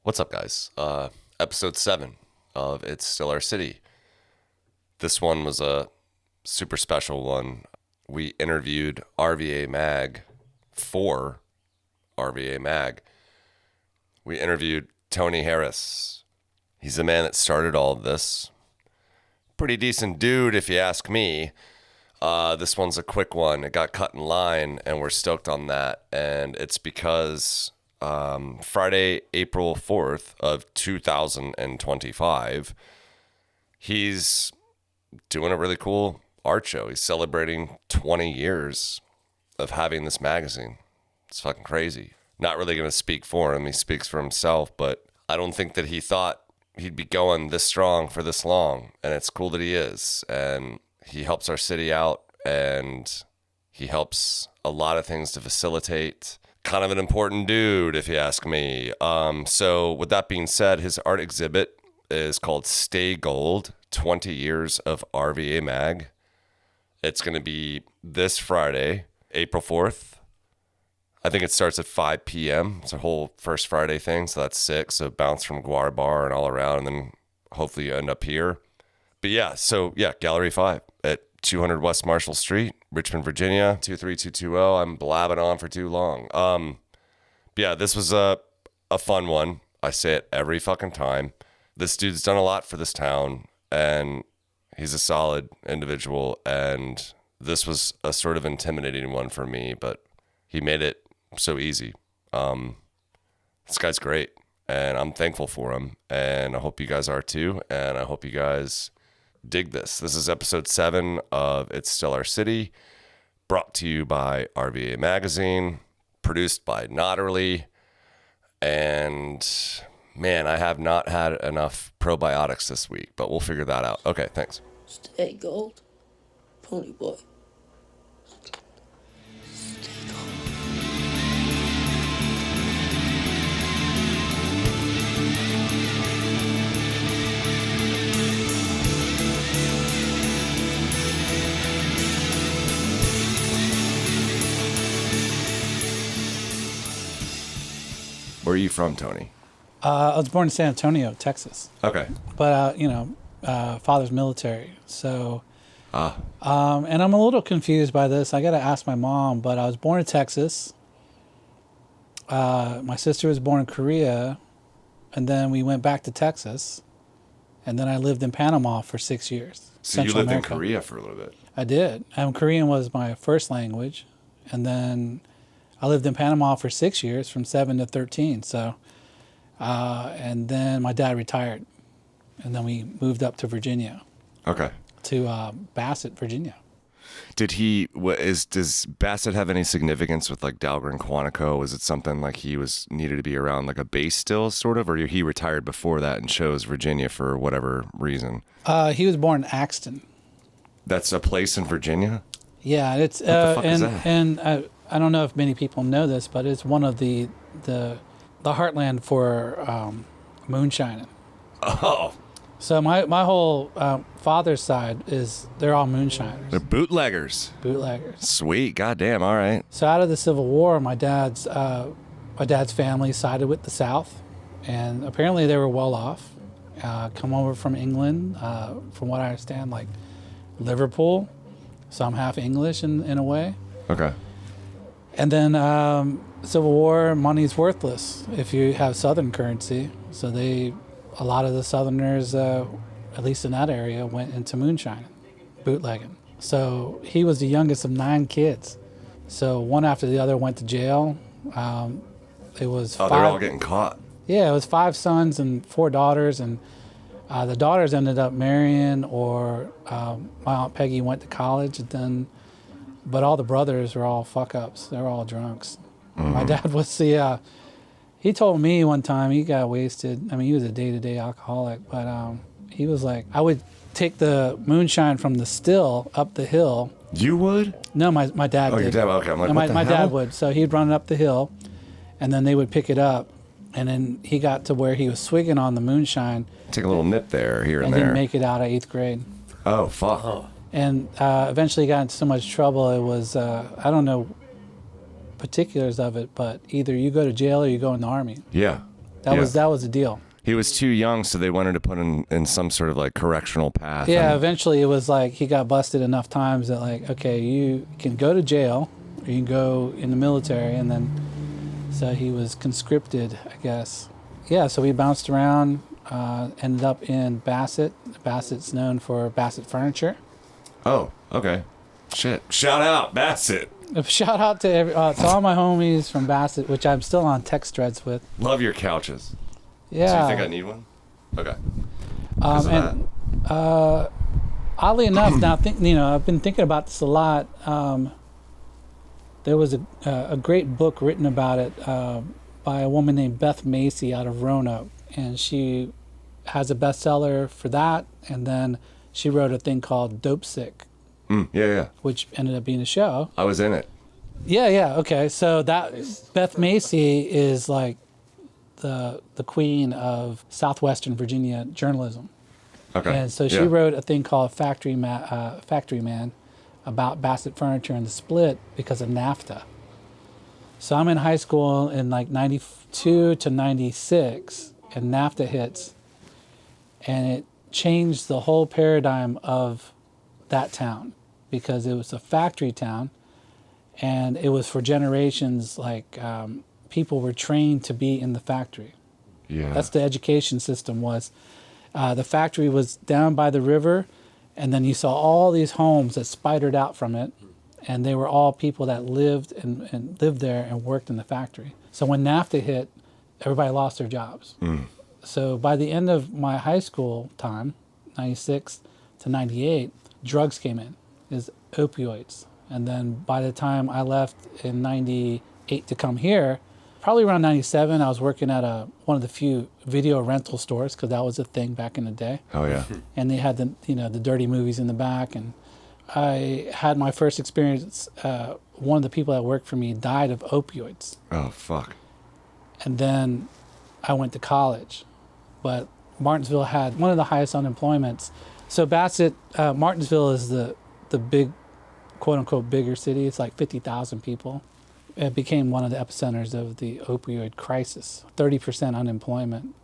What's up, guys? Episode 7 of It's Still Our City. This one was a super special one. We interviewed RVA Mag for RVA Mag. We interviewed Tony Harris. He's the man that started all of this. Pretty decent dude, if you ask me. This one's a quick one. It got cut in line, and we're stoked on that. And it's because Friday, April 4th of 2025, he's doing a really cool art show. He's celebrating 20 years of having this magazine. It's fucking crazy. Not really going to speak for him. He speaks for himself, but I don't think that he thought he'd be going this strong for this long. And it's cool that he is. And he helps our city out, and he helps a lot of things to facilitate. Kind of an important dude, if you ask me. So with that being said, his art exhibit is called Stay Gold, 20 Years of RVA Mag. It's going to be this Friday, April 4th. I think it starts at 5 p.m. It's a whole first Friday thing, so that's 6. So bounce from Guar Bar and all around, and then hopefully you end up here. But yeah, Gallery 5 at 200 West Marshall Street, Richmond, Virginia, 23220. I'm blabbing on for too long. Yeah, this was a fun one. I say it every fucking time. This dude's done a lot for this town, and he's a solid individual, and this was a sort of intimidating one for me, but he made it so easy. This guy's great, and I'm thankful for him, and I hope you guys are too, and I hope you guys dig this. This is episode 7 of It's Still Our City, brought to you by RVA Magazine, produced by Notterly, and man, I have not had enough probiotics this week, but we'll figure that out. Okay, thanks. Stay gold, pony boy. Where are you from, Tony? I was born in San Antonio, Texas. Okay. But, father's military. So, and I'm a little confused by this. I got to ask my mom, but I was born in Texas. My sister was born in Korea, and then we went back to Texas. And then I lived in Panama for 6 years. So you lived in Korea for a little bit. I did. Korean was my first language. And then I lived in Panama for 6 years, from 7 to 13. So, and then my dad retired, and then we moved up to Virginia. Okay. To Bassett, Virginia. Does Bassett have any significance with like Dahlgren Quantico? Was it something like he needed to be around like a base still, sort of, or he retired before that and chose Virginia for whatever reason? He was born in Axton. That's a place in Virginia? Yeah, it's what the fuck is that? And I don't know if many people know this, but it's one of the heartland for moonshining. Oh. So my whole father's side they're all moonshiners. They're bootleggers. Bootleggers. Sweet, goddamn, all right. So out of the Civil War, my dad's family sided with the South, and apparently they were well off. Come over from England, from what I understand, like Liverpool. So I'm half English in a way. Okay. And then Civil War, money's worthless if you have Southern currency. So a lot of the Southerners, at least in that area, went into moonshining, bootlegging. So he was the youngest of 9 kids. So one after the other went to jail. It was they're all getting caught. Yeah, it was 5 sons and 4 daughters, and the daughters ended up marrying, or my Aunt Peggy went to college, and then, but all the brothers were all fuck-ups. They were all drunks. Mm-hmm. My dad was he told me one time he got wasted. I mean, he was a day-to-day alcoholic, but he was like, I would take the moonshine from the still up the hill. You would? No, my dad did. Oh, your dad, okay. I'm like, no, what the my hell? dad would. So he'd run it up the hill, and then they would pick it up, and then he got to where he was swigging on the moonshine. Take a little nip there, here and there. And didn't make it out of 8th grade. Oh, fuck. Oh. And eventually got into so much trouble, it was, I don't know particulars of it, but either you go to jail or you go in the Army. Yeah. That was the deal. He was too young, so they wanted to put him in some sort of like correctional path. Yeah, eventually it was like he got busted enough times that like, okay, you can go to jail or you can go in the military, and then so he was conscripted, I guess. Yeah, so we bounced around, ended up in Bassett. Bassett's known for Bassett furniture. Oh, okay. Shit. Shout out, Bassett. Shout out to all my homies from Bassett, which I'm still on text threads with. Love your couches. Yeah. So you think I need one? Okay. Oddly enough, now I've been thinking about this a lot. There was a great book written about it by a woman named Beth Macy out of Roanoke, and she has a bestseller for that. And then she wrote a thing called Dope Sick. Yeah. Which ended up being a show. I was in it. Yeah. Okay, so that Beth Macy is like the queen of Southwestern Virginia journalism. Okay. And so she wrote a thing called Factory Man about Bassett Furniture and the split because of NAFTA. So I'm in high school in like 92 to 96, and NAFTA hits, and it changed the whole paradigm of that town because it was a factory town, and it was for generations like people were trained to be in the factory. Yeah. That's the education system was. The factory was down by the river, and then you saw all these homes that spidered out from it, and they were all people that lived and lived there and worked in the factory. So when NAFTA hit, everybody lost their jobs. So by the end of my high school time, 96 to 98, drugs came in, is opioids. And then by the time I left in 98 to come here, probably around 97, I was working at one of the few video rental stores because that was a thing back in the day. Oh yeah. And they had the dirty movies in the back. And I had my first experience. One of the people that worked for me died of opioids. Oh fuck. And then I went to college, but Martinsville had one of the highest unemployments. So Bassett, Martinsville is the big, quote unquote, bigger city. It's like 50,000 people. It became one of the epicenters of the opioid crisis, 30% unemployment,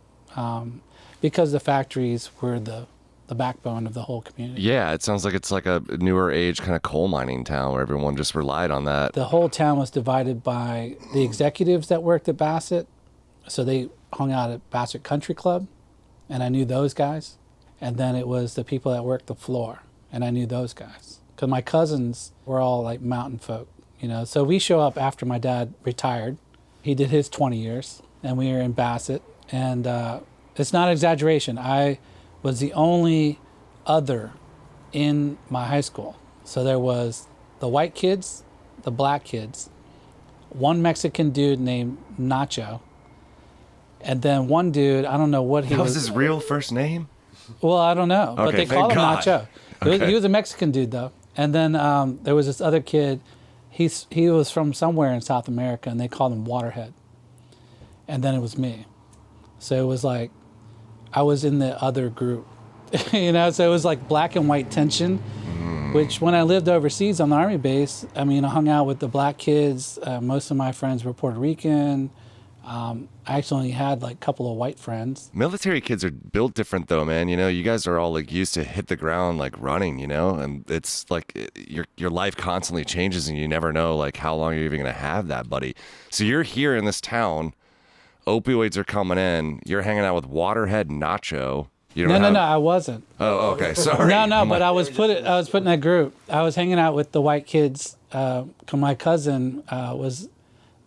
because the factories were the backbone of the whole community. Yeah, it sounds like it's like a newer age kind of coal mining town where everyone just relied on that. The whole town was divided by the executives that worked at Bassett. So they hung out at Bassett Country Club, and I knew those guys. And then it was the people that worked the floor, and I knew those guys. Because my cousins were all like mountain folk. So we show up after my dad retired. He did his 20 years, and we were in Bassett. And it's not an exaggeration. I was the only other in my high school. So there was the white kids, the black kids, one Mexican dude named Nacho, and then one dude, I don't know what he was. That was his real first name? Well, I don't know, but they call him God. Nacho. He was a Mexican dude, though. And then there was this other kid. He was from somewhere in South America, and they called him Waterhead. And then it was me. So it was like I was in the other group, so it was like black and white tension, which when I lived overseas on the Army base, I hung out with the black kids. Most of my friends were Puerto Rican. I actually only had like a couple of white friends. Military kids are built different though, man. You guys are all like used to hit the ground like running, and it's like your life constantly changes and you never know like how long you're even going to have that, buddy. So you're here in this town, opioids are coming in, you're hanging out with Waterhead Nacho. No, I wasn't. Oh, okay, sorry. No, but I was put in that group. I was hanging out with the white kids. My cousin was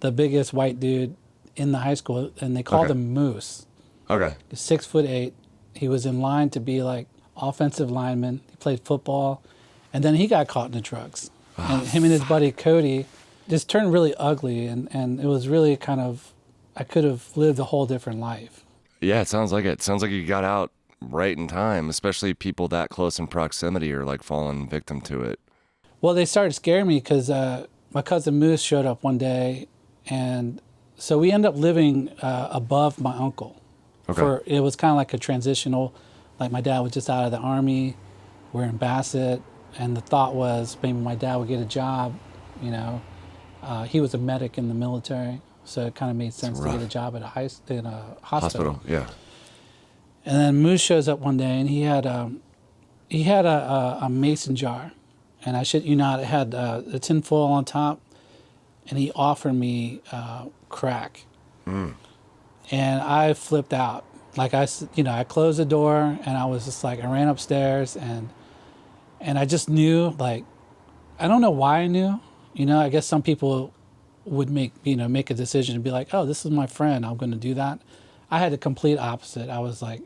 the biggest white dude in the high school, and they called him Moose. Okay. 6'8". He was in line to be like offensive lineman. He played football, and then he got caught in the drugs. And him and his buddy Cody just turned really ugly, and it was really kind of, I could have lived a whole different life. Yeah, it sounds like it. It sounds like you got out right in time, especially people that close in proximity are like falling victim to it. Well, they started scaring me because my cousin Moose showed up one day, and so we ended up living above my uncle. Okay. It was kind of like a transitional, like my dad was just out of the Army, we're in Bassett, and the thought was maybe my dad would get a job, He was a medic in the military, so it kind of made sense to get a job at in a hospital. Yeah. And then Moose shows up one day, and he had a mason jar, and I shit you not, it had the tin foil on top, and he offered me crack, and I flipped out. Like I closed the door, and I was just like, I ran upstairs, and I just knew, like, I don't know why I knew. I guess some people would make a decision to be like, oh, this is my friend, I'm going to do that. I had the complete opposite. I was like,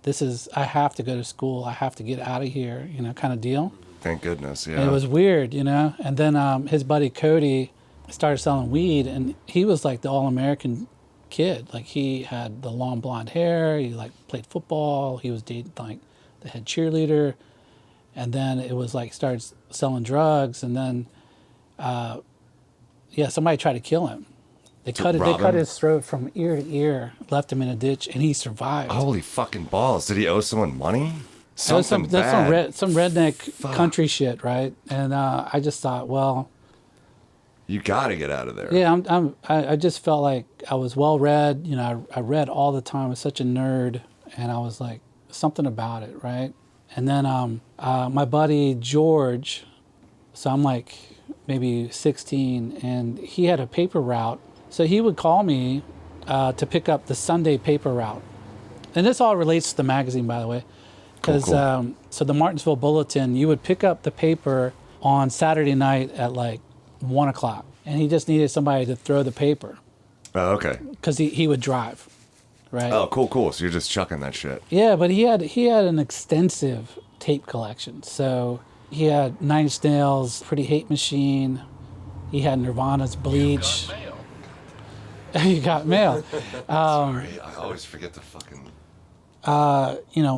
I have to go to school, I have to get out of here, kind of deal. Thank goodness, yeah. And it was weird, And then his buddy Cody started selling weed, and he was like the all-American kid. Like, he had the long blonde hair, he like played football, he was dating like the head cheerleader, and then it was like started selling drugs, and then somebody tried to kill him. They cut his throat from ear to ear, left him in a ditch, and he survived. Holy fucking balls. Did he owe someone money? That's some redneck country shit, right? And I just thought, well, you got to get out of there. Yeah, I just felt like I was well read. I read all the time. I was such a nerd, and I was like, something about it, right? And then my buddy George, so I'm like maybe 16, and he had a paper route. So he would call me to pick up the Sunday paper route. And this all relates to the magazine, by the way. Because cool. So the Martinsville Bulletin, you would pick up the paper on Saturday night at like 1 o'clock. And he just needed somebody to throw the paper. Oh, okay. Because he would drive, right? Oh, cool. So you're just chucking that shit. Yeah, but he had an extensive tape collection. So he had Nine Inch Nails, Pretty Hate Machine. He had Nirvana's Bleach. You got mail. Sorry, I always forget to fucking...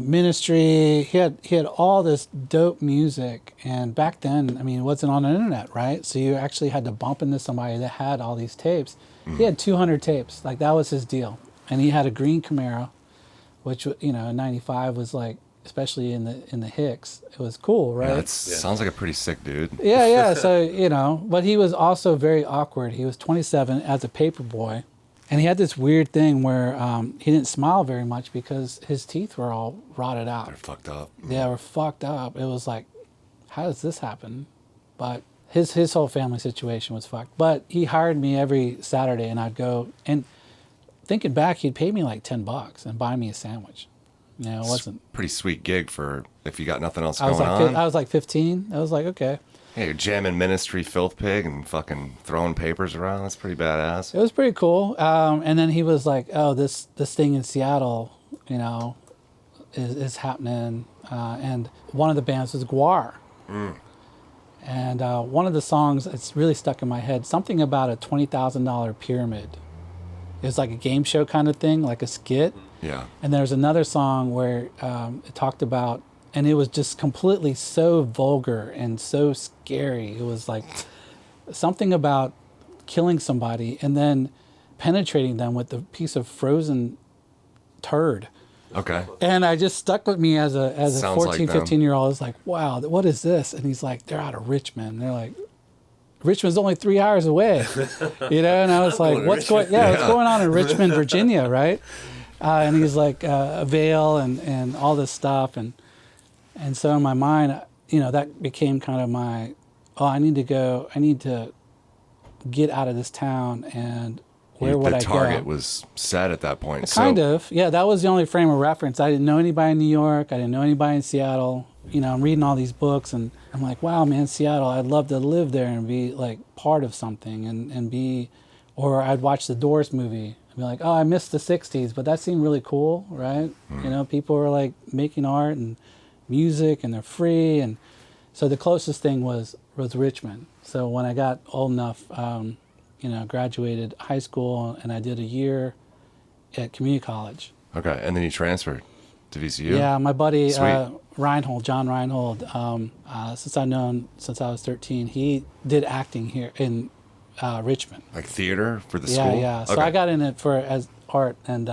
Ministry. He had all this dope music, and back then, I mean, it wasn't on the internet, right? So you actually had to bump into somebody that had all these tapes. He had 200 tapes, like that was his deal, and he had a green Camaro, which in '95 was like, especially in the Hicks, it was cool, right? Yeah, sounds like a pretty sick dude. Yeah. So but he was also very awkward. He was 27 as a paper boy. And he had this weird thing where he didn't smile very much because his teeth were all rotted out. They're fucked up. Yeah, were fucked up. It was like, how does this happen? But his whole family situation was fucked. But he hired me every Saturday, and I'd go. And thinking back, he'd pay me like $10 and buy me a sandwich. It wasn't pretty sweet gig for if you got nothing else going on. I was like 15. I was like, okay. Hey, you're jamming Ministry Filth Pig and fucking throwing papers around. That's pretty badass. It was pretty cool. And then he was like, oh, this thing in Seattle, is happening. And one of the bands was Guar. And one of the songs, it's really stuck in my head, something about a $20,000 pyramid. It was like a game show kind of thing, like a skit. Yeah. And there's another song where it talked about, and it was just completely so vulgar and so scary. It was like something about killing somebody and then penetrating them with a piece of frozen turd. Okay. And I just stuck with me as a 14, like 15-year-old. I was like, wow, what is this? And he's like, they're out of Richmond. And they're like, Richmond's only 3 hours away. And I was like, what's going on in Richmond, Virginia, right? And he's like, a veil and all this stuff. And so in my mind, that became kind of my, I need to get out of this town, and where would I go? The target was set at that point. Kind of. Yeah, that was the only frame of reference. I didn't know anybody in New York. I didn't know anybody in Seattle. I'm reading all these books, and I'm like, wow, man, Seattle, I'd love to live there and be like part of something and be, or I'd watch the Doors movie and be like, oh, I missed the 60s, but that seemed really cool, right? People were like making art and music, and they're free. And so the closest thing was Richmond. So when I got old enough, graduated high school, and I did a year at community college. Okay, and then you transferred to VCU? Yeah, my buddy John Reinhold, since I've known since I was 13, he did acting here in Richmond. Like theater for the school? Yeah. So I got in it as art, and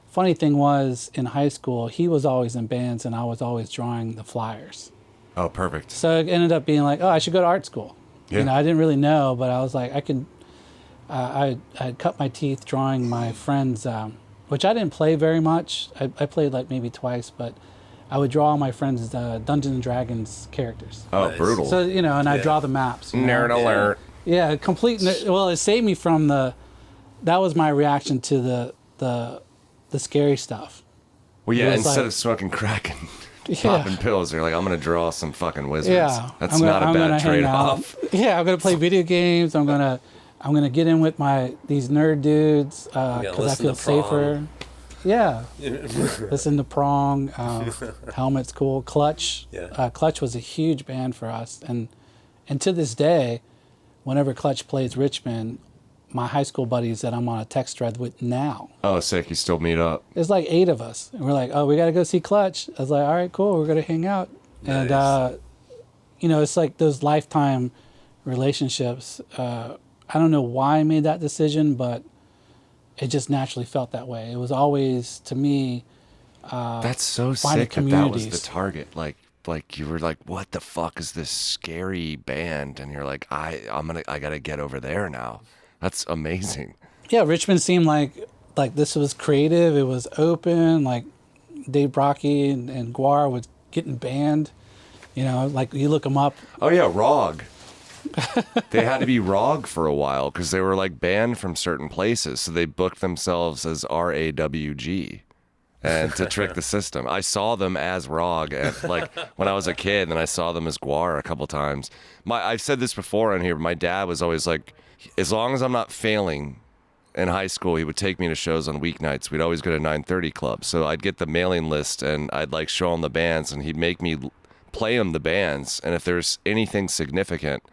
funny thing was, in high school, he was always in bands, and I was always drawing the flyers. Oh, perfect. So it ended up being like, I should go to art school. Yeah. I didn't really know, but I was like, I cut my teeth drawing my friends, which I didn't play very much. I played like maybe twice, but I would draw all my friends Dungeons and Dragons characters. Oh, Nice. brutal. So, and I draw the maps. Nerd alert. Yeah, well, it saved me from that was my reaction to the scary stuff. Well, yeah, It was instead like- of smoking crack and Yeah. popping pills, you're like, I'm going to draw some fucking wizards. Yeah, That's not a bad trade-off. Yeah, I'm gonna play video games. I'm gonna get in with these nerd dudes gonna because I listen feel to safer. Prong. Yeah, listen to Prong. Helmet's cool. Clutch. Yeah. Clutch was a huge band for us, and to this day, whenever Clutch plays Richmond, my high school buddies that I'm on a text thread with now, Oh, sick. You still meet up. there's like 8 of us, and we're like, oh, we got to go see Clutch. I was like, all right, cool, we're gonna hang out, Nice. and it's like those lifetime relationships. I don't know why I made that decision, but it just naturally felt that way. It was always, to me, That's so find sick that was the communities. target. Like you were like, what the fuck is this scary band? And you're like, I gotta get over there now. That's amazing. yeah, Richmond seemed like this was creative. It was open. Like Dave Brocky and Guar was getting banned. Like you look them up. Oh yeah, ROG. They had to be ROG for a while because they were like banned from certain places, so they booked themselves as RAWG, and to trick the system. I saw them as ROG like when I was a kid, and I saw them as Guar a couple times. I've said this before on here. But my dad was always like, as long as I'm not failing in high school, he would take me to shows on weeknights. We'd always go to 9:30 Club, so I'd get the mailing list and I'd like show him the bands, and he'd make me play him the bands, and if there's anything significant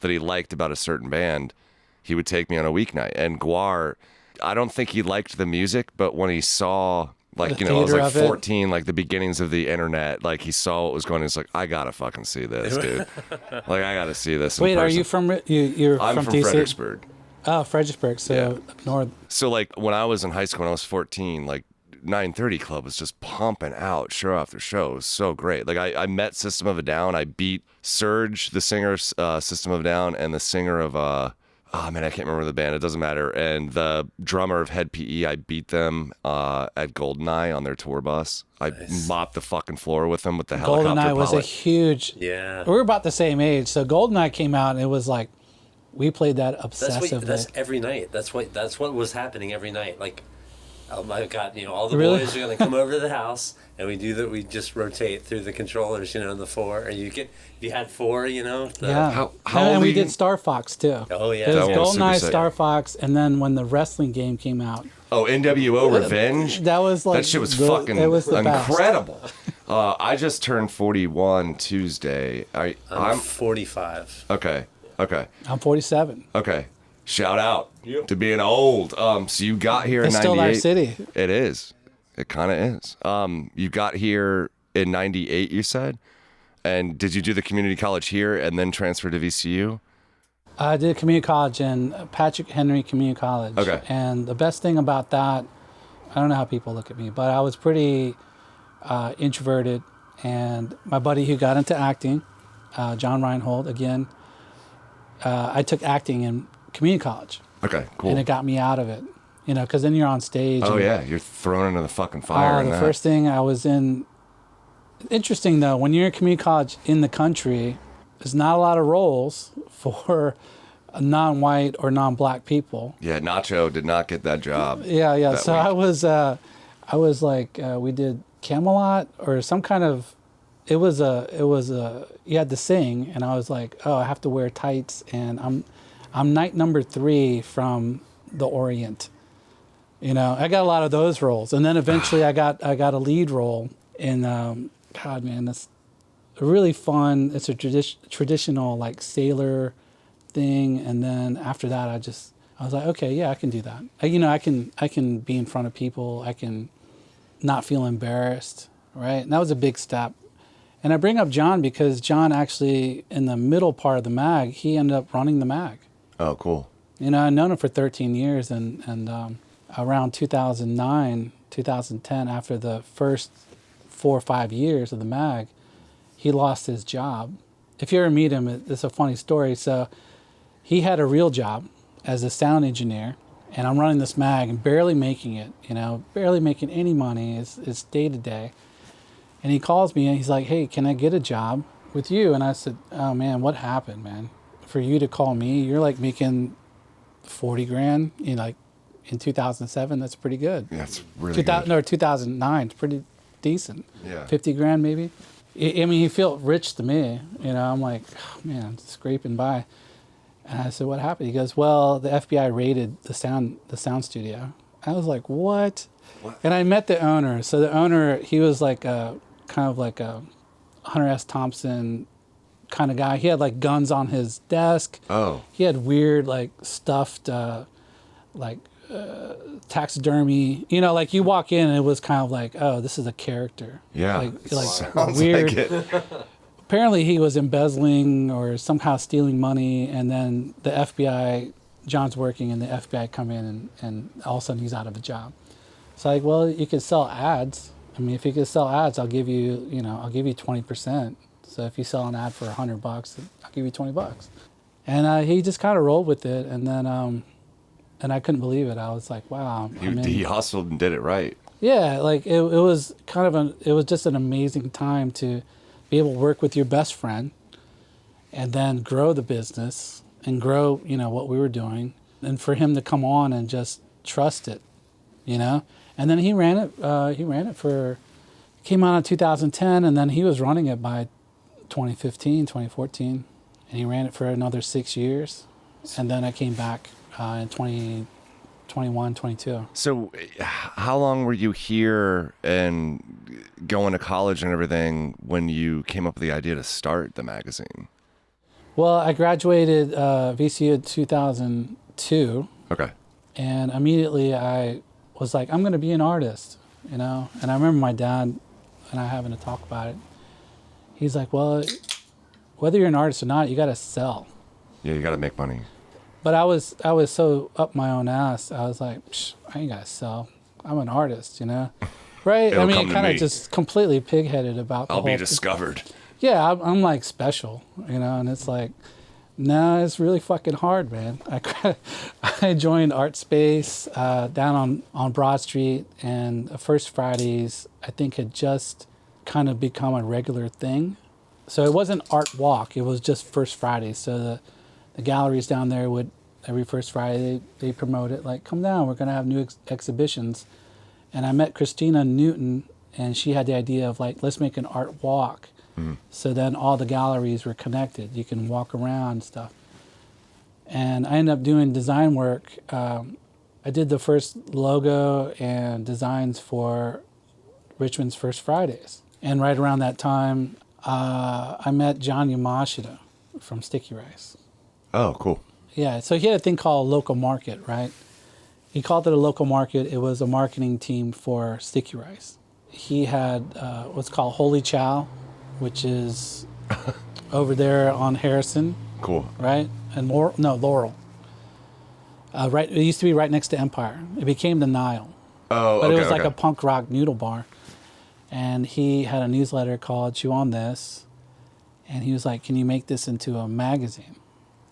that he liked about a certain band, he would take me on a weeknight. And Guar, I don't think he liked the music, but when he saw, like, The I was theater like of it. 14, like the beginnings of the internet, like he saw what was going on. He's like, I gotta fucking see this, dude. Like, I gotta see this in Wait, are person. you from you're I'm from DC? Fredericksburg. Oh, Fredericksburg. So up north. So, like, when I was in high school, when I was 14, like, 9:30 Club was just pumping out show after show. It was so great. Like, I met System of a Down. I beat Surge, the singer of System of a Down, and the singer of oh man, I can't remember the band. It doesn't matter. And the drummer of Head PE, I beat them at Goldeneye on their tour bus. I mopped the fucking floor with them with the helicopter Goldeneye was a pilot. huge. Yeah. We were about the same age, so Goldeneye came out, and it was like we played that obsessively. That's every night. That's what was happening every night. Like, I've got all the Really? boys are gonna come over to the house, and we do that. We just rotate through the controllers, the 4, and you had 4, the- Yeah. How and old we are you? did Star Fox too. Oh yeah. It was That one was super Goldeneye, sick. Star Fox, and then when the wrestling game came out, Oh, NWO Revenge? that was like That shit was the- fucking it was the best. incredible. I just turned 41 Tuesday. I'm 45. Okay. I'm 47. Okay. Shout out to being old. So you got here It's in still 98. our city. It is. It kind of is. You got here in 98, you said? And did you do the community college here and then transfer to VCU? I did community college in Patrick Henry Community College. Okay. And the best thing about that, I don't know how people look at me, but I was pretty introverted. And my buddy who got into acting, John Reinhold, again, I took acting in community college. Okay, cool. And it got me out of it, because then you're on stage. Oh, and, yeah. You're thrown into the fucking fire. in the that. first thing I was in. Interesting though, when you're in community college in the country, there's not a lot of roles for non-white or non-black people. Yeah, Nacho did not get that job. Yeah. that So week. I was like, we did Camelot or some kind of. It was a. You had to sing, and I was like, oh, I have to wear tights, and I'm night number 3 from the Orient. I got a lot of those roles, and then eventually I got a lead role in. God, man, that's really fun. It's a traditional like sailor thing, and then after that, I was like, okay, yeah, I can do that. I can be in front of people. I can not feel embarrassed, right? And that was a big step. And I bring up John because John actually, in the middle part of the mag, he ended up running the mag. Oh, cool. I've known him for 13 years, and around 2009, 2010, after the first 4 or 5 years of the mag, he lost his job. If you ever meet him, it's a funny story. So he had a real job. as a sound engineer, and I'm running this mag and barely making it, barely making any money. It's day to day. And he calls me and he's like, hey, can I get a job with you? And I said, oh man, what happened, man? For you to call me, you're like making 40 grand, like in 2007, that's pretty good. Yeah, it's really good. No, 2009, it's pretty decent. Yeah. 50 grand maybe. I mean, he felt rich to me. I'm like, oh, man, scraping by. And I said, what happened? He goes, well, the FBI raided the sound studio. I was like, what? And I met the owner. So the owner, he was like kind of like a Hunter S. Thompson kind of guy. He had like guns on his desk. Oh. He had weird like stuffed taxidermy. Like you walk in and it was kind of like, oh, this is a character. Yeah. Like sounds weird. like it. Apparently he was embezzling or somehow stealing money, and then the FBI, John's working, and the FBI come in and all of a sudden he's out of a job. It's like, well, you could sell ads. I mean, if you could sell ads, I'll give you 20%. So if you sell an ad for $100, I'll give you $20. And he just kind of rolled with it, and then and I couldn't believe it. I was like, wow. He hustled and did it right. Yeah, like it was it was just an amazing time to be able to work with your best friend and then grow the business and grow, what we were doing, and for him to come on and just trust it, and then he ran it came out in 2010, and then he was running it by 2015, 2014, and he ran it for another 6 years, and then I came back in 2021, 22. So how long were you here and going to college and everything when you came up with the idea to start the magazine? Well, I graduated VCU in 2002. Okay. And immediately I was like, I'm going to be an artist, And I remember my dad and I having to talk about it. He's like, well, whether you're an artist or not, you got to sell. Yeah, you got to make money. But I was so up my own ass. I was like, I ain't got to sell. I'm an artist, Right? It'll I mean, come to kind of me. just completely pig-headed about the I'll whole be discovered. Yeah, I'm like special, and it's like, no, it's really fucking hard, man. I joined Art Space down on Broad Street, and the First Fridays, I think, had just kind of become a regular thing. So it wasn't Art Walk, it was just First Fridays. So the galleries down there would, every First Friday, they promote it, like, come down, we're going to have new exhibitions. And I met Christina Newton, and she had the idea of, like, let's make an art walk. Mm-hmm. So then all the galleries were connected. You can walk around and stuff. And I ended up doing design work. I did the first logo and designs for Richmond's First Fridays. And right around that time, I met John Yamashita from Sticky Rice. Oh, cool. Yeah, so he had a thing called Local Market, right? He called it a local market. It was a marketing team for Sticky Rice. He had what's called Holy Chow, which is over there on Harrison. Cool. Right? And Laurel. Right, it used to be right next to Empire. It became the Nile. Oh, But it was like a punk rock noodle bar. And he had a newsletter called Chew on This. And he was like, can you make this into a magazine?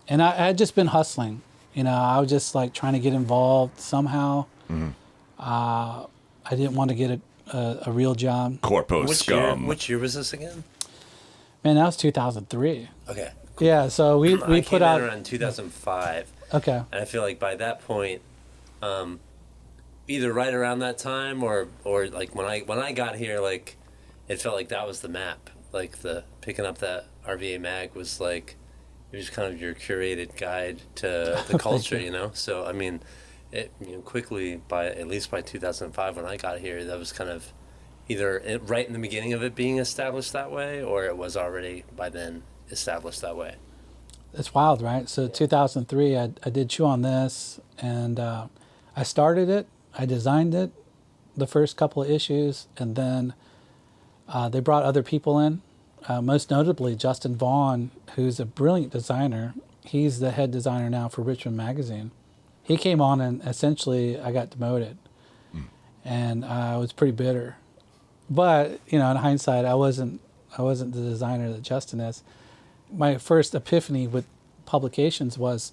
And I had just been hustling. I was just like trying to get involved somehow. Mm-hmm. I didn't want to get a real job. Corpo scum. Which year was this again? Man, that was 2003. Okay. Cool. Yeah, so we put out around 2005. Okay. And I feel like by that point, either right around that time or like when I got here, like it felt like that was the map. Like the picking up that RVA mag was like. It was kind of your curated guide to the culture, So, I mean, quickly, at least by 2005 when I got here, that was kind of either right in the beginning of it being established that way, or it was already by then established that way. It's wild, right? So 2003, I did Chew on This, and I started it, I designed it, the first couple of issues, and then they brought other people in. Most notably, Justin Vaughn, who's a brilliant designer. He's the head designer now for Richmond Magazine. He came on and essentially I got demoted. And I was pretty bitter. But, in hindsight, I wasn't the designer that Justin is. My first epiphany with publications was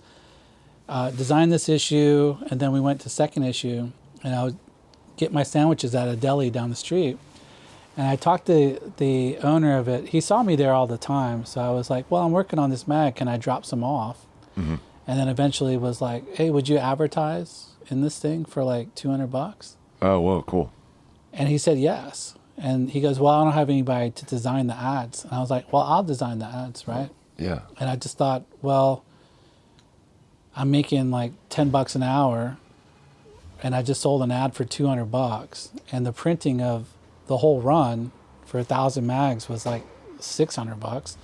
designed this issue, and then we went to second issue, and I would get my sandwiches at a deli down the street. And I talked to the owner of it. He saw me there all the time. So I was like, well, I'm working on this mag. Can I drop some off? Mm-hmm. And then eventually was like, hey, would you advertise in this thing for like $200? Oh, whoa, cool. And he said yes. And he goes, well, I don't have anybody to design the ads. And I was like, well, I'll design the ads, right? Yeah. And I just thought, well, I'm making like $10 an hour, and I just sold an ad for $200, and the printing of the whole run for 1,000 mags was like $600.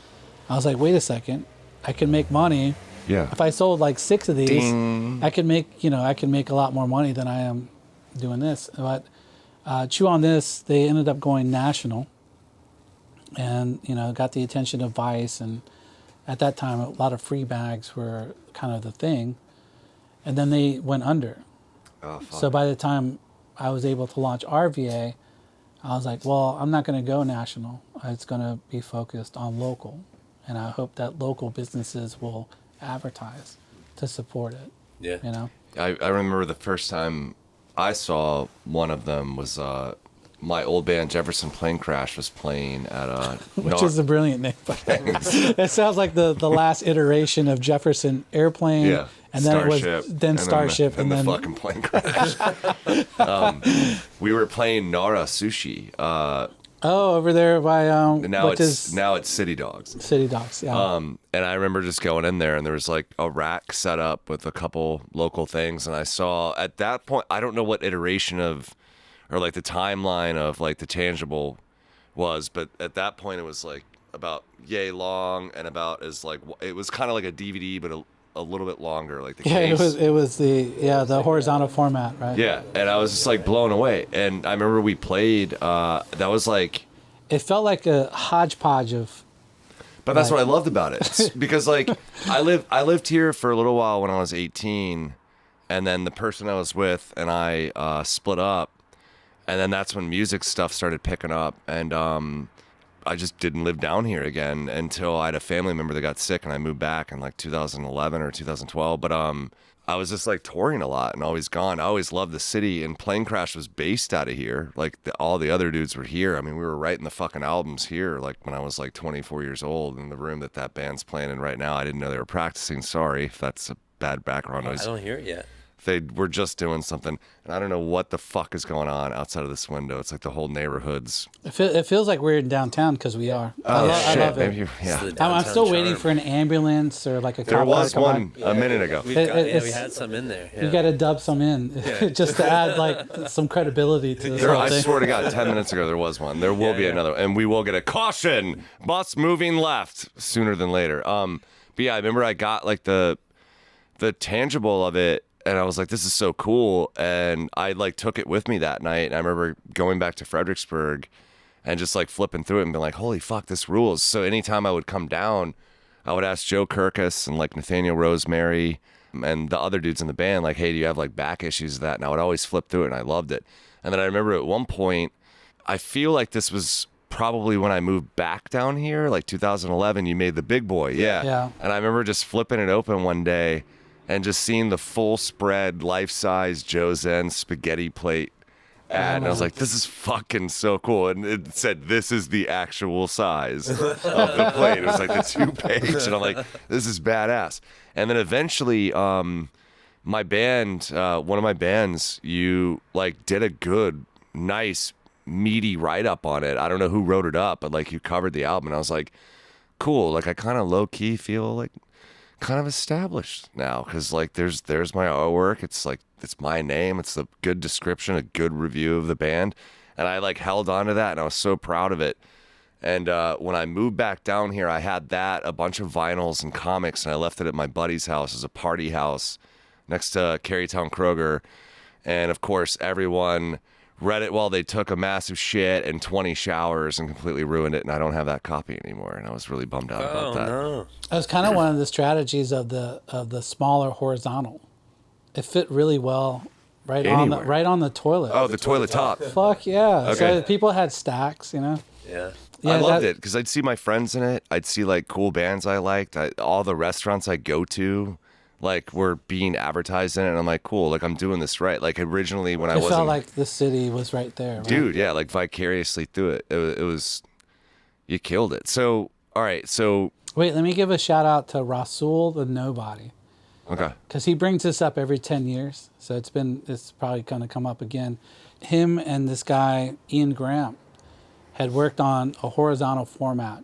I was like, wait a second, I can make money. Yeah. If I sold like 6 of these, Ding. I could make a lot more money than I am doing this. But Chew on This, they ended up going national, and got the attention of Vice, and at that time a lot of free bags were kind of the thing, and then they went under. Oh, fuck. So by the time I was able to launch RVA, I was like, well, I'm not going to go national. It's going to be focused on local, and I hope that local businesses will advertise to support it. Yeah. I remember the first time I saw one of them was my old band Jefferson Plane Crash was playing at Which is a brilliant name. It sounds like the last iteration of Jefferson Airplane. Yeah. And then Starship, then Starship, and then the fucking plane crash. We were playing Nara Sushi. Over there by Now it's City Dogs. City Dogs. Yeah. And I remember just going in there, and there was like a rack set up with a couple local things, and I saw at that point, I don't know what iteration of, or like the timeline of like the tangible was, but at that point it was like about yay long and about as like it was kind of like a DVD, but a little bit longer, like the case. It was the horizontal format, right? Yeah, and I was just like blown away. And I remember we played. That was like. It felt like a hodgepodge of. But that's what I loved about it, because like I lived here for a little while when I was 18, and then the person I was with and I split up, and then that's when music stuff started picking up, and I just didn't live down here again until I had a family member that got sick, and I moved back in like 2011 or 2012. But I was just like touring a lot and always gone. I always loved the city, and Plane Crash was based out of here. Like all the other dudes were here. I mean, we were writing the fucking albums here. Like when I was like 24 years old in the room that band's playing in right now. I didn't know they were practicing. Sorry if that's a bad background noise. I don't hear it yet. They were just doing something, and I don't know what the fuck is going on outside of this window. It's like the whole neighborhood's. It feels like we're in downtown because we are. Oh I shit! love it. Maybe, yeah. I'm still waiting for an ambulance or like a. There cop was to come one by. a minute ago. We had some in there. Yeah. You got to dub some in just to add like some credibility to this whole I thing. swear to God, 10 minutes ago there was one. There will be another, and we will get a caution: bus moving left sooner than later. But yeah, I remember I got like the tangible of it. And I was like, this is so cool. And I like took it with me that night. And I remember going back to Fredericksburg and just like flipping through it and being like, holy fuck, this rules. So anytime I would come down, I would ask Joe Kirkus and like Nathaniel Rosemary and the other dudes in the band, like, hey, do you have like back issues of that? And I would always flip through it, and I loved it. And then I remember at one point, I feel like this was probably when I moved back down here, like 2011, you made the Big Boy. Yeah. And I remember just flipping it open one day and just seeing the full spread, life-size Joe Zen spaghetti plate ad. And I was like, this is fucking so cool. And it said, this is the actual size of the plate. It was like the 2-page. And I'm like, this is badass. And then eventually, my band, one of my bands, you like did a good, nice, meaty write-up on it. I don't know who wrote it up, but like you covered the album. And I was like, cool. Like I kind of low-key feel like kind of established now, because like there's my artwork. It's like it's my name. It's a good description, a good review of the band, and I like held on to that, and I was so proud of it. And when I moved back down here, I had that, a bunch of vinyls and comics, and I left it at my buddy's house as a party house next to Carytown Kroger. And of course, everyone read it while they took a massive shit and 20 showers and completely ruined it, and I don't have that copy anymore, and I was really bummed out about that. No. It was kind of one of the strategies of the smaller horizontal. It fit really well right on the toilet. Oh, the toilet top. Fuck yeah. Okay. So people had stacks, Yeah. I loved it because I'd see my friends in it. I'd see like cool bands I liked. All the restaurants I go to, like were being advertised in it, and I'm like, cool, like I'm doing this right. Like originally when I It wasn't, felt like the city was right there, right? dude, yeah, like vicariously through it. It was, you killed it. So, all right, so Wait, let me give a shout out to Rasul the Nobody, okay, because he brings this up every 10 years. So it's probably going to come up again. Him and this guy, Ian Graham, had worked on a horizontal format.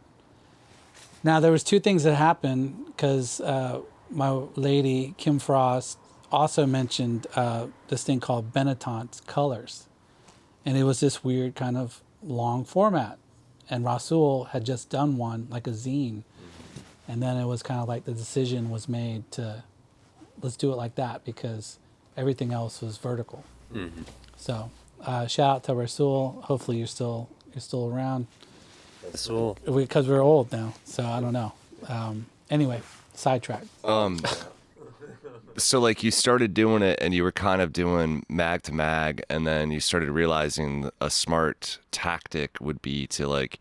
Now, there was two things that happened because my lady, Kim Frost, also mentioned this thing called Benetton's Colors. And it was this weird kind of long format. And Rasul had just done one, like a zine. And then it was kind of like the decision was made to, let's do it like that because everything else was vertical. Mm-hmm. So shout out to Rasul. Hopefully you're still around. Rasul. Because we're old now, so I don't know. Anyway, sidetrack. so like you started doing it and you were kind of doing mag to mag, and then you started realizing a smart tactic would be to like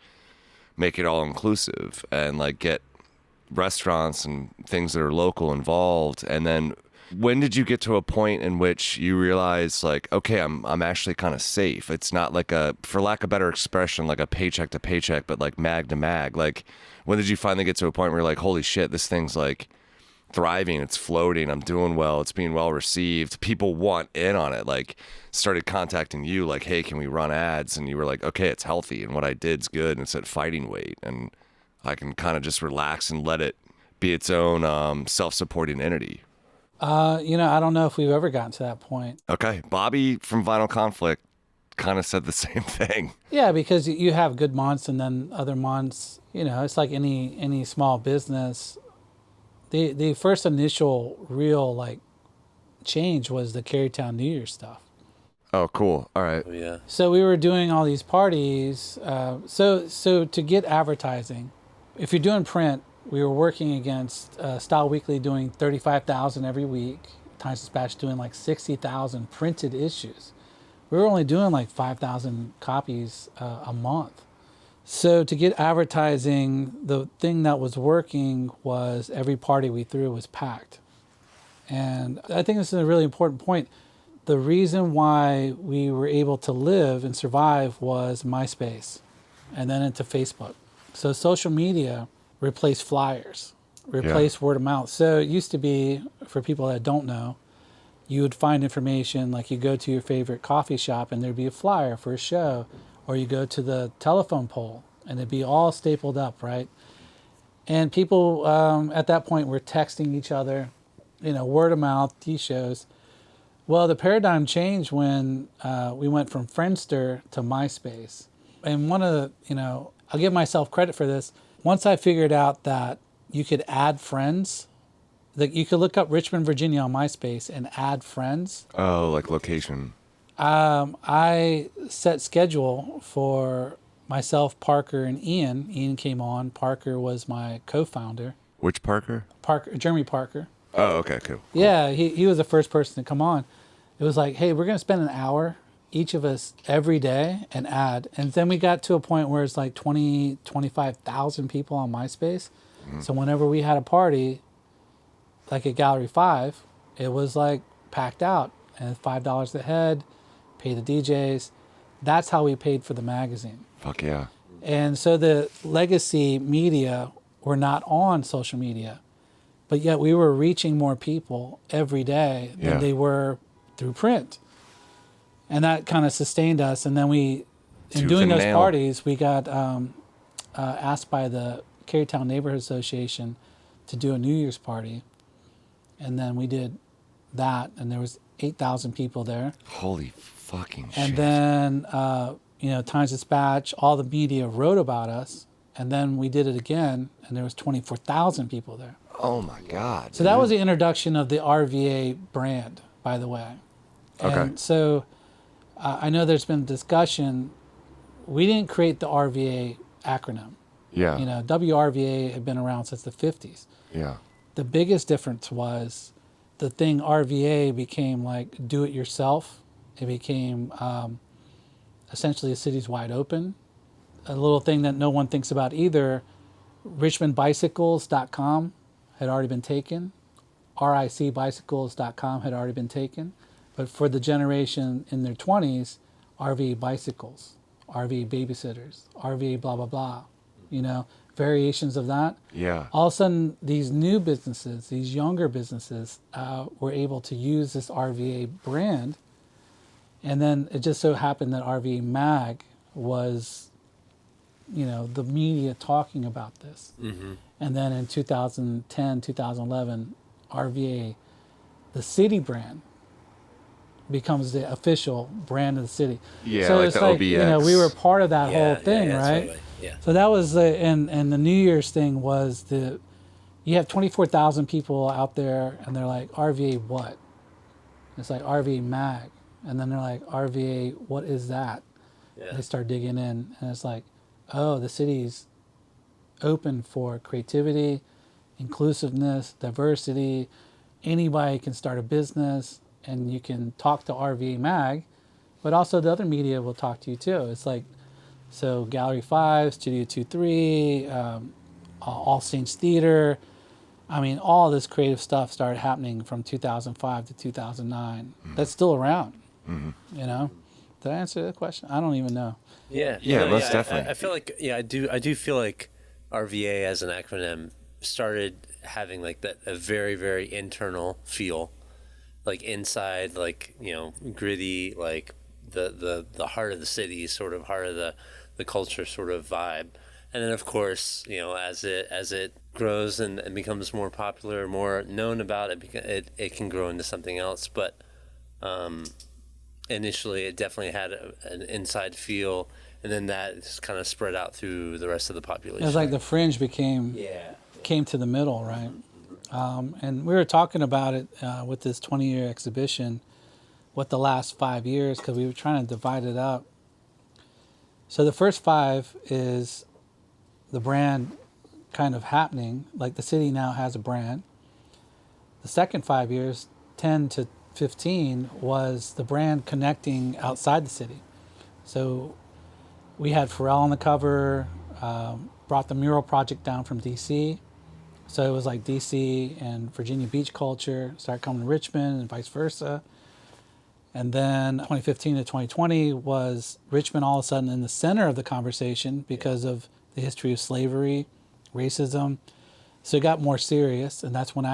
make it all inclusive and like get restaurants and things that are local involved. And then when did you get to a point in which you realize like, okay, I'm actually kind of safe? It's not like a, for lack of better expression, like a paycheck to paycheck, but like mag to mag. Like when did you finally get to a point where you're like, holy shit, this thing's like thriving, it's floating, I'm doing well, it's being well received, people want in on it? Like started contacting you like, hey, can we run ads? And you were like, okay, it's healthy and what I did's good and it's at fighting weight and I can kind of just relax and let it be its own self-supporting entity. I don't know if we've ever gotten to that point. Okay, Bobby from Vinyl Conflict kind of said the same thing. Yeah, because you have good months and then other months, it's like any small business. The first initial real like change was the Carytown New Year stuff. Oh, cool. All right. Oh, yeah. So we were doing all these parties. So to get advertising, if you're doing print, we were working against Style Weekly doing 35,000 every week. Times Dispatch doing like 60,000 printed issues. We were only doing like 5,000 copies a month. So to get advertising, the thing that was working was every party we threw was packed. And I think this is a really important point. The reason why we were able to live and survive was MySpace and then into Facebook. So social media replaced flyers, replaced word of mouth. So it used to be, for people that don't know, you would find information like you go to your favorite coffee shop and there'd be a flyer for a show, or you go to the telephone pole and it'd be all stapled up, right? And people at that point were texting each other, word of mouth, these shows. Well, the paradigm changed when we went from Friendster to MySpace. And one of the, I'll give myself credit for this. Once I figured out that you could add friends, that you could look up Richmond, Virginia on MySpace and add friends. Oh, like location. I set schedule for myself, Parker, and Ian. Ian came on. Parker was my co-founder. Which Parker? Jeremy Parker. Oh, okay, cool. Yeah, he was the first person to come on. It was like, hey, we're going to spend an hour, each of us, every day and add. And then we got to a point where it's like 25,000 people on MySpace. Mm-hmm. So whenever we had a party, like at Gallery 5, it was like packed out. And $5 a head, pay the DJs. That's how we paid for the magazine. Fuck yeah. And so the legacy media were not on social media, but yet we were reaching more people every day than they were through print. And that kind of sustained us. And then in doing those parties, we got asked by the Carytown Neighborhood Association to do a New Year's party. And then we did that, and there was 8,000 people there. Holy fucking shit. And then, Times Dispatch, all the media wrote about us. And then we did it again, and there was 24,000 people there. Oh my God. So that was the introduction of the RVA brand, by the way. Okay. And so I know there's been discussion. We didn't create the RVA acronym. Yeah. WRVA had been around since the 50s. Yeah. The biggest difference was the thing RVA became like do it yourself. It became essentially a city's wide open. A little thing that no one thinks about either, richmondbicycles.com had already been taken. ricbicycles.com had already been taken. But for the generation in their 20s, RVA bicycles, RVA babysitters, RVA blah, blah, blah, you know, variations of that. Yeah. All of a sudden, these new businesses, these younger businesses, were able to use this RVA brand. And then it just so happened that RVA Mag was, you know, the media talking about this. Mm-hmm. And then in 2010, 2011, RVA, the city brand, becomes the official brand of the city. Yeah, so like it's the like, OBX. you know, we were part of that whole thing, right? Totally. Yeah. So that was and the New Year's thing was you have 24,000 people out there and they're like, RVA what? It's like RVA Mag. And then they're like, RVA, what is that? Yeah. They start digging in and it's like, oh, the city's open for creativity, inclusiveness, diversity. Anybody can start a business and you can talk to RVA Mag, but also the other media will talk to you too. It's like, so Gallery 5, Studio 23, All Saints Theater. I mean, all this creative stuff started happening from 2005 to 2009. That's still around, you know? Did I answer the question? I don't even know. Yeah. Yeah, most definitely. I feel like, I do feel like RVA as an acronym started having like a very, very internal feel, like inside, like, you know, gritty, like the heart of the city, sort of heart of the culture sort of vibe. And then of course, you know, as it grows and becomes more popular, more known about it can grow into something else. But initially it definitely had an inside feel, and then that just kind of spread out through the rest of the population. It was like the fringe came to the middle, right? And we were talking about it with this 20-year exhibition, what the last 5 years, because we were trying to divide it up. So the first 5 is the brand kind of happening, like the city now has a brand. The second 5 years, 10 to 15, was the brand connecting outside the city. So we had Pharrell on the cover, brought the mural project down from DC. So it was like DC and Virginia Beach culture started coming to Richmond and vice versa. And then 2015 to 2020 was Richmond all of a sudden in the center of the conversation because of the history of slavery, racism. So it got more serious, and that's when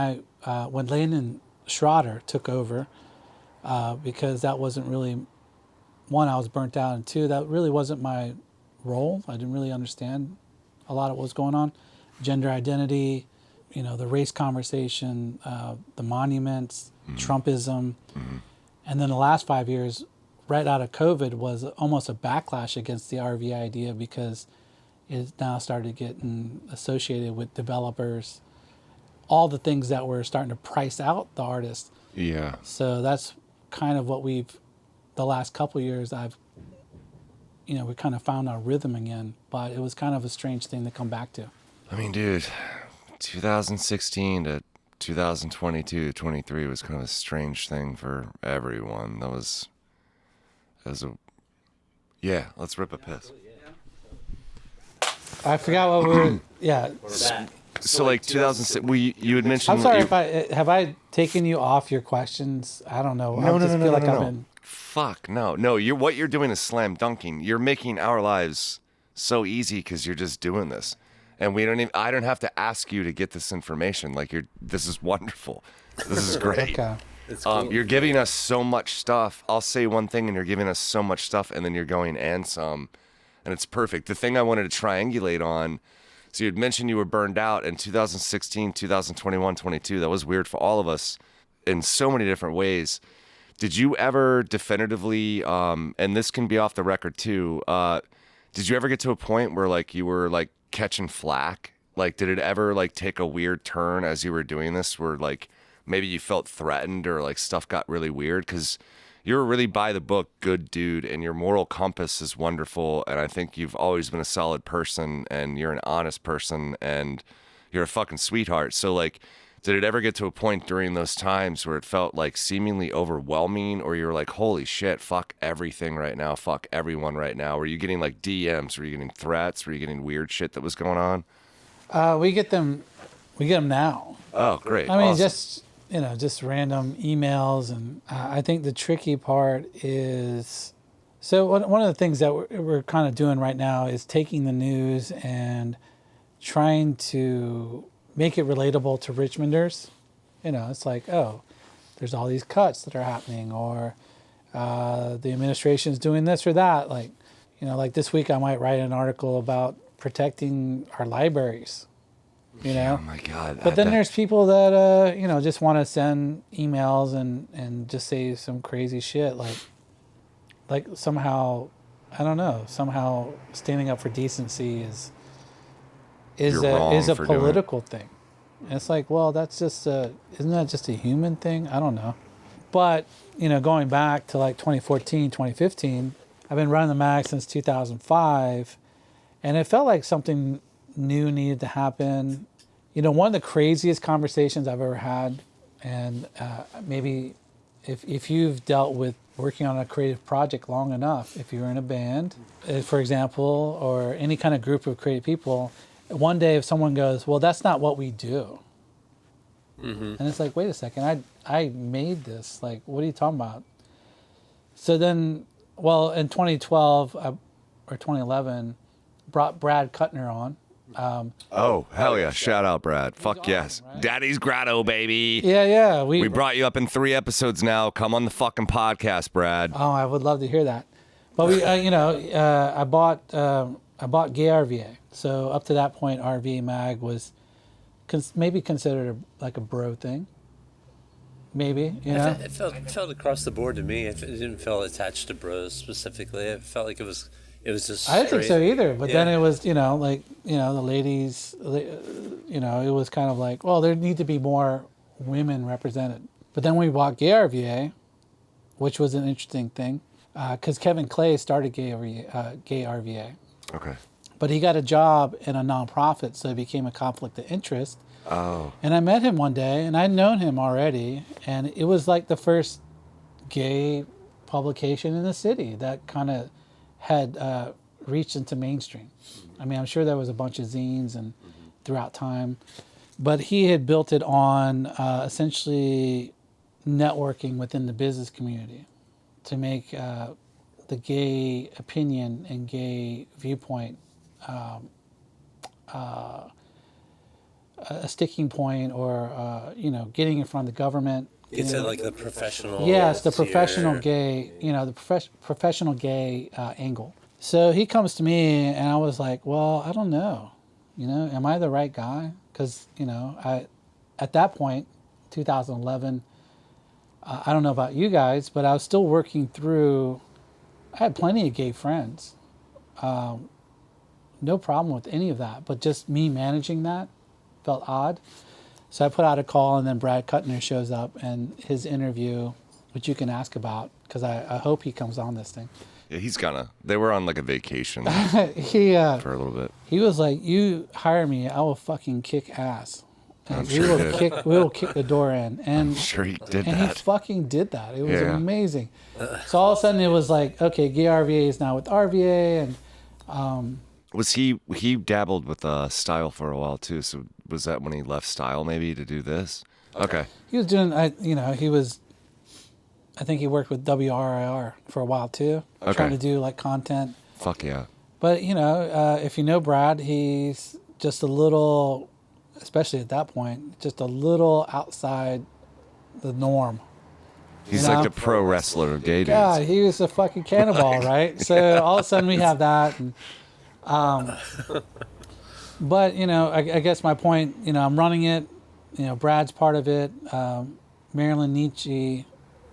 when Landon Schroeder took over, because that wasn't really, one, I was burnt out, and two, that really wasn't my role. I didn't really understand a lot of what was going on. Gender identity, you know, the race conversation, the monuments, Trumpism. And then the last 5 years, right out of COVID, was almost a backlash against the RVA idea because it now started getting associated with developers, all the things that were starting to price out the artist. Yeah. So that's kind of what the last couple of years, we kind of found our rhythm again, but it was kind of a strange thing to come back to. I mean, dude, 2016 to 2022, 23 was kind of a strange thing for everyone. Let's rip a piss. I forgot what we were, yeah. We're back. So like 2006, you had mentioned. I'm sorry have I taken you off your questions? I don't know. No. I've been... Fuck, no. What you're doing is slam dunking. You're making our lives so easy because you're just doing this. And I don't have to ask you to get this information. Like this is wonderful. This is great. Okay. It's cool. You're giving us so much stuff. I'll say one thing and you're giving us so much stuff, and then you're going and some, and it's perfect. The thing I wanted to triangulate on, so you had mentioned you were burned out in 2016, 2021, 22. That was weird for all of us in so many different ways. Did you ever definitively, and this can be off the record too, did you ever get to a point where like you were like catching flack? Like, did it ever like take a weird turn as you were doing this where like maybe you felt threatened or like stuff got really weird? Because you're a really by the book good dude, and your moral compass is wonderful, and I think you've always been a solid person, and you're an honest person, and you're a fucking sweetheart. So like, did it ever get to a point during those times where it felt like seemingly overwhelming, or you were like, holy shit, fuck everything right now, fuck everyone right now? Were you getting like DMs? Were you getting threats? Were you getting weird shit that was going on? We get them now. Oh, great. I mean, Awesome. just just random emails. And I think the tricky part is, so one of the things that we're kind of doing right now is taking the news and trying to make it relatable to Richmonders. It's like, oh, there's all these cuts that are happening, or the administration's doing this or that. Like, like this week I might write an article about protecting our libraries. Oh my God. But then there's people that just want to send emails and just say some crazy shit, like somehow, I don't know, somehow standing up for decency is a political thing. And it's like, well, that's just isn't that just a human thing? I don't know. But going back to like 2014, 2015, I've been running the mag since 2005, and it felt like something new needed to happen. One of the craziest conversations I've ever had, and maybe if you've dealt with working on a creative project long enough, if you're in a band, for example, or any kind of group of creative people, one day if someone goes, well, that's not what we do. And it's like, wait a second, I made this. Like, what are you talking about? So then, well, in 2012 or 2011, brought Brad Kuttner on. Oh, hell yeah. Shout out, Brad. Fuck awesome, yes. right? Daddy's Grotto, baby. Yeah. We brought you up in 3 episodes now. Come on the fucking podcast, Brad. Oh, I would love to hear that. But I bought Gay RVA. So up to that point, RVA Mag was maybe considered like a bro thing. Maybe, It felt across the board to me. It didn't feel attached to bros specifically. It felt like it was just. I didn't think so either. But then Yeah. it was, the ladies, it was kind of like, well, there need to be more women represented. But then we bought Gay RVA, which was an interesting thing, because Kevin Clay started Gay RVA. Okay. But he got a job in a nonprofit, so it became a conflict of interest. Oh. And I met him one day, and I'd known him already, and it was like the first gay publication in the city that kind of had reached into mainstream. I mean, I'm sure there was a bunch of zines and throughout time, but he had built it on essentially networking within the business community to make the gay opinion and gay viewpoint a sticking point, or getting in front of the government. It's like the professional. Yes, the professional gay, the professional gay angle. So he comes to me, and I was like, well, I don't know, am I the right guy? Because at that point, 2011, I don't know about you guys, but I was still working through. I had plenty of gay friends. No problem with any of that, but just me managing that felt odd. So I put out a call, and then Brad Kuttner shows up, and his interview, which you can ask about, because I hope he comes on this thing. Yeah, he's gonna. They were on like a vacation He for a little bit. he was like, "You hire me, I will fucking kick ass. I'm We sure he will did. we will kick the door in." And I'm sure he did and he that. fucking did that. It was Yeah. amazing. So all of a sudden it was like, okay, Gay RVA is now with RVA, and Was he dabbled with Style for a while too? So was that when he left Style maybe to do this? Okay. he was doing, I think he worked with WRIR for a while too, Okay. trying to do like content. Fuck yeah. But if you know Brad, he's just a little, especially at that point, just a little outside the norm. He's You like know? the pro wrestler of gay dudes. Yeah, he was a fucking cannonball, right? So all of a sudden we have that, and but I guess my point, I'm running it. Brad's part of it. Marilyn Nietzsche,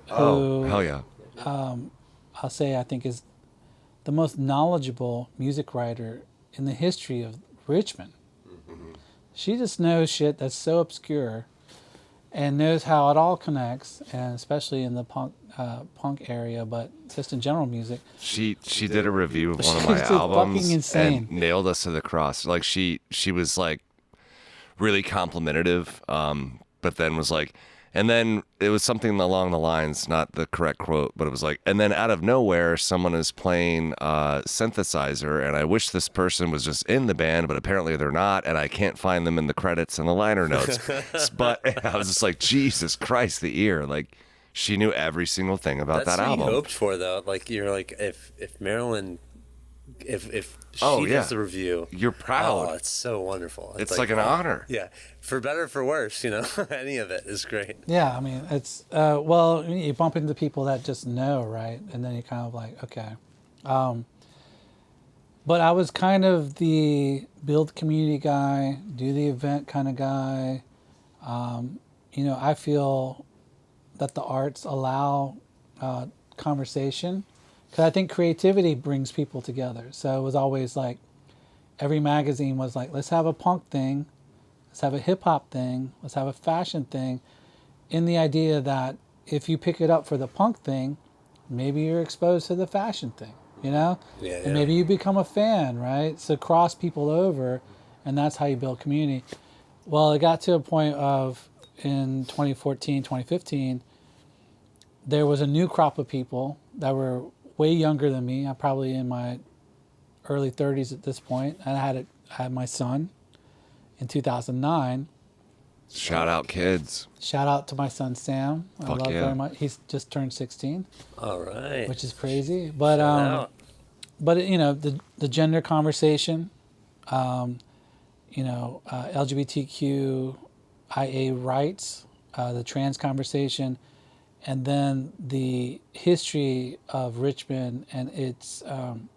who Oh, hell yeah. I'll say I think is the most knowledgeable music writer in the history of Richmond. She just knows shit that's so obscure, and knows how it all connects, and especially in the punk area, but just in general music. She did a review of one of my She's albums fucking insane. and nailed us to the cross. Like she was like really complimentary, but then was like, And then it was something along the lines, not the correct quote, but it was like, and then out of nowhere, someone is playing synthesizer, and I wish this person was just in the band, but apparently they're not, and I can't find them in the credits and the liner notes. But I was just like, Jesus Christ, the ear. Like, she knew every single thing about That's that what album. you hoped for, though. Like, you're like, if Marilyn, if she Oh, yeah. does the review, You're proud. Oh, it's so wonderful. It's like an honor. Yeah, for better or for worse, any of it is great. Yeah, I mean, it's, well, you bump into people that just know, right? And then you kind of like, okay. But I was kind of the build community guy, do the event kind of guy. I feel that the arts allow conversation, because I think creativity brings people together. So it was always like, every magazine was like, let's have a punk thing, let's have a hip hop thing, let's have a fashion thing, in the idea that if you pick it up for the punk thing, maybe you're exposed to the fashion thing, Yeah. And maybe you become a fan, right? So cross people over, and that's how you build community. Well, it got to a point of, in 2014, 2015, there was a new crop of people that were way younger than me. I'm probably in my early 30s at this point, and I had my son in 2009. Shout out, kids. Shout out to my son Sam. I Fuck love yeah. very much. He's just turned 16, All right. which is crazy. But Out. but the gender conversation, LGBTQIA rights, the trans conversation, and then the history of Richmond and its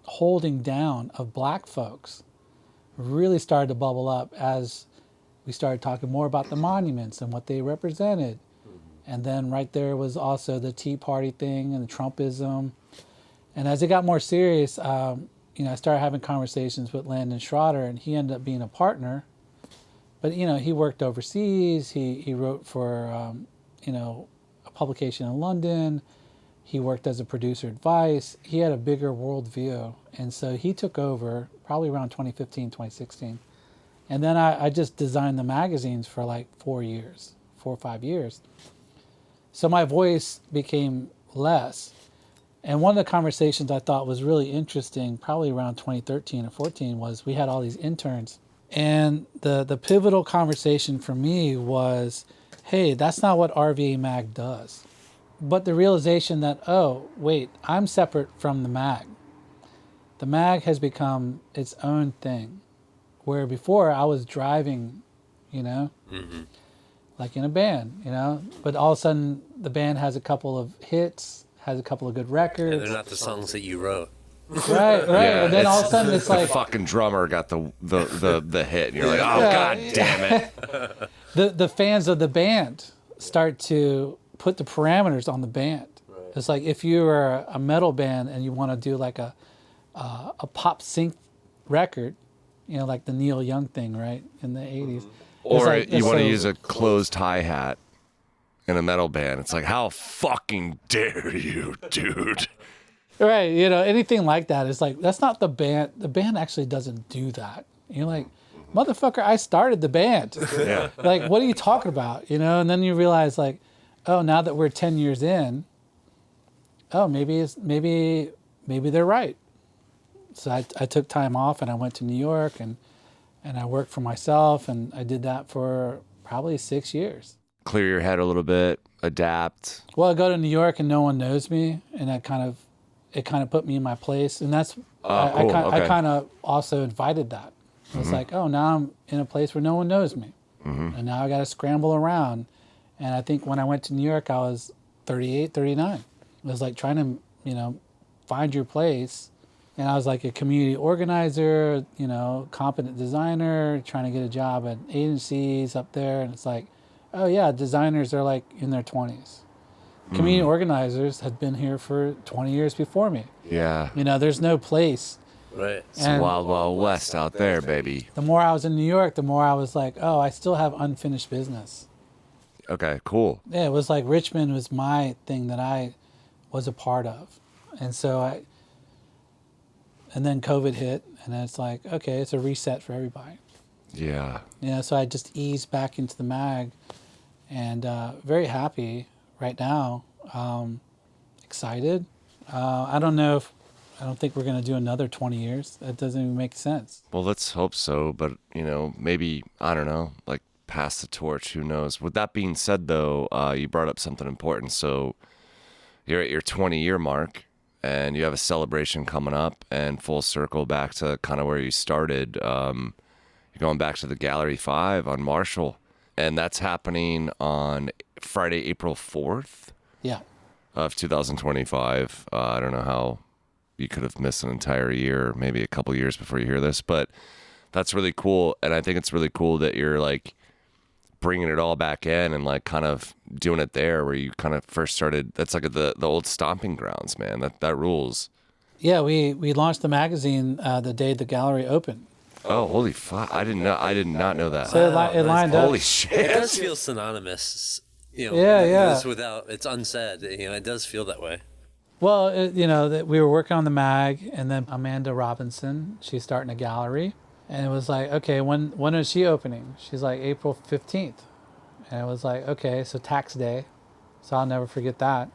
holding down of black folks really started to bubble up as we started talking more about the monuments and what they represented. And then right there was also the Tea Party thing and the Trumpism. And as it got more serious, I started having conversations with Landon Schroeder, and he ended up being a partner. But, he worked overseas. He wrote for, a publication in London. He worked as a producer at Vice. He had a bigger worldview. And so he took over probably around 2015, 2016. And then I just designed the magazines for like 4 or 5 years. So my voice became less. And one of the conversations I thought was really interesting, probably around 2013 or 14, was we had all these interns. And the pivotal conversation for me was, hey, that's not what RVA Mag does. But the realization that, oh, wait, I'm separate from the mag. The mag has become its own thing. Where before I was driving, like in a band, but all of a sudden the band has a couple of hits, has a couple of good records. And they're not the songs that you wrote. Right. Yeah, And then all of a sudden it's the like fucking drummer got the hit, and you're like, oh, God damn it. the fans of the band start to put the parameters on the band. Right. It's like if you are a metal band and you want to do like a pop sync record, like the Neil Young thing, right, in the 80s. Or you want to use a closed hi-hat in a metal band. It's like, how fucking dare you, dude? Right, anything like that is like, that's not the band. The band actually doesn't do that. You're like, motherfucker, I started the band. Yeah. Like, what are you talking about? And then you realize like, oh, now that we're 10 years in, oh, maybe they're right. So I took time off and I went to New York and I worked for myself, and I did that for probably 6 years. Clear your head a little bit, adapt. Well, I go to New York and no one knows me, and it kind of put me in my place, and that's Cool. I kind of also invited that. It's like, oh, now I'm in a place where no one knows me, and now I got to scramble around. And I think when I went to New York, I was 38, 39. It was like trying to, find your place. And I was like a community organizer, competent designer, trying to get a job at agencies up there. And it's like, oh yeah, designers are like in their 20s. Community organizers had been here for 20 years before me. Yeah. There's no place. Right. It's the wild, wild west out there, baby. The more I was in New York, the more I was like, oh, I still have unfinished business. Okay, cool. Yeah, it was like Richmond was my thing that I was a part of. And then COVID hit, and it's like, okay, it's a reset for everybody. Yeah. So I just eased back into the mag, and very happy right now. Excited. I don't think we're going to do another 20 years. That doesn't even make sense. Well, let's hope so. But, maybe, I don't know, like pass the torch. Who knows? With that being said, though, you brought up something important. So you're at your 20-year mark and you have a celebration coming up, and full circle back to kind of where you started. You're going back to the Gallery 5 on Marshall, and that's happening on Friday, April 4th Yeah. of 2025. I don't know how you could have missed an entire year, maybe a couple years before you hear this, but that's really cool. And I think it's really cool that you're like bringing it all back in and like kind of doing it there where you kind of first started. That's like the old stomping grounds, man. That rules. Yeah, we launched the magazine the day the gallery opened. Oh, holy fuck. I did not know that. So it lined up. Holy It shit. does feel synonymous. Yeah. It's without, it's unsaid. It does feel that way. Well, that we were working on the mag, and then Amanda Robinson, she's starting a gallery, and it was like, okay, when is she opening? She's like April 15th, and it was like, okay, so tax day, so I'll never forget that.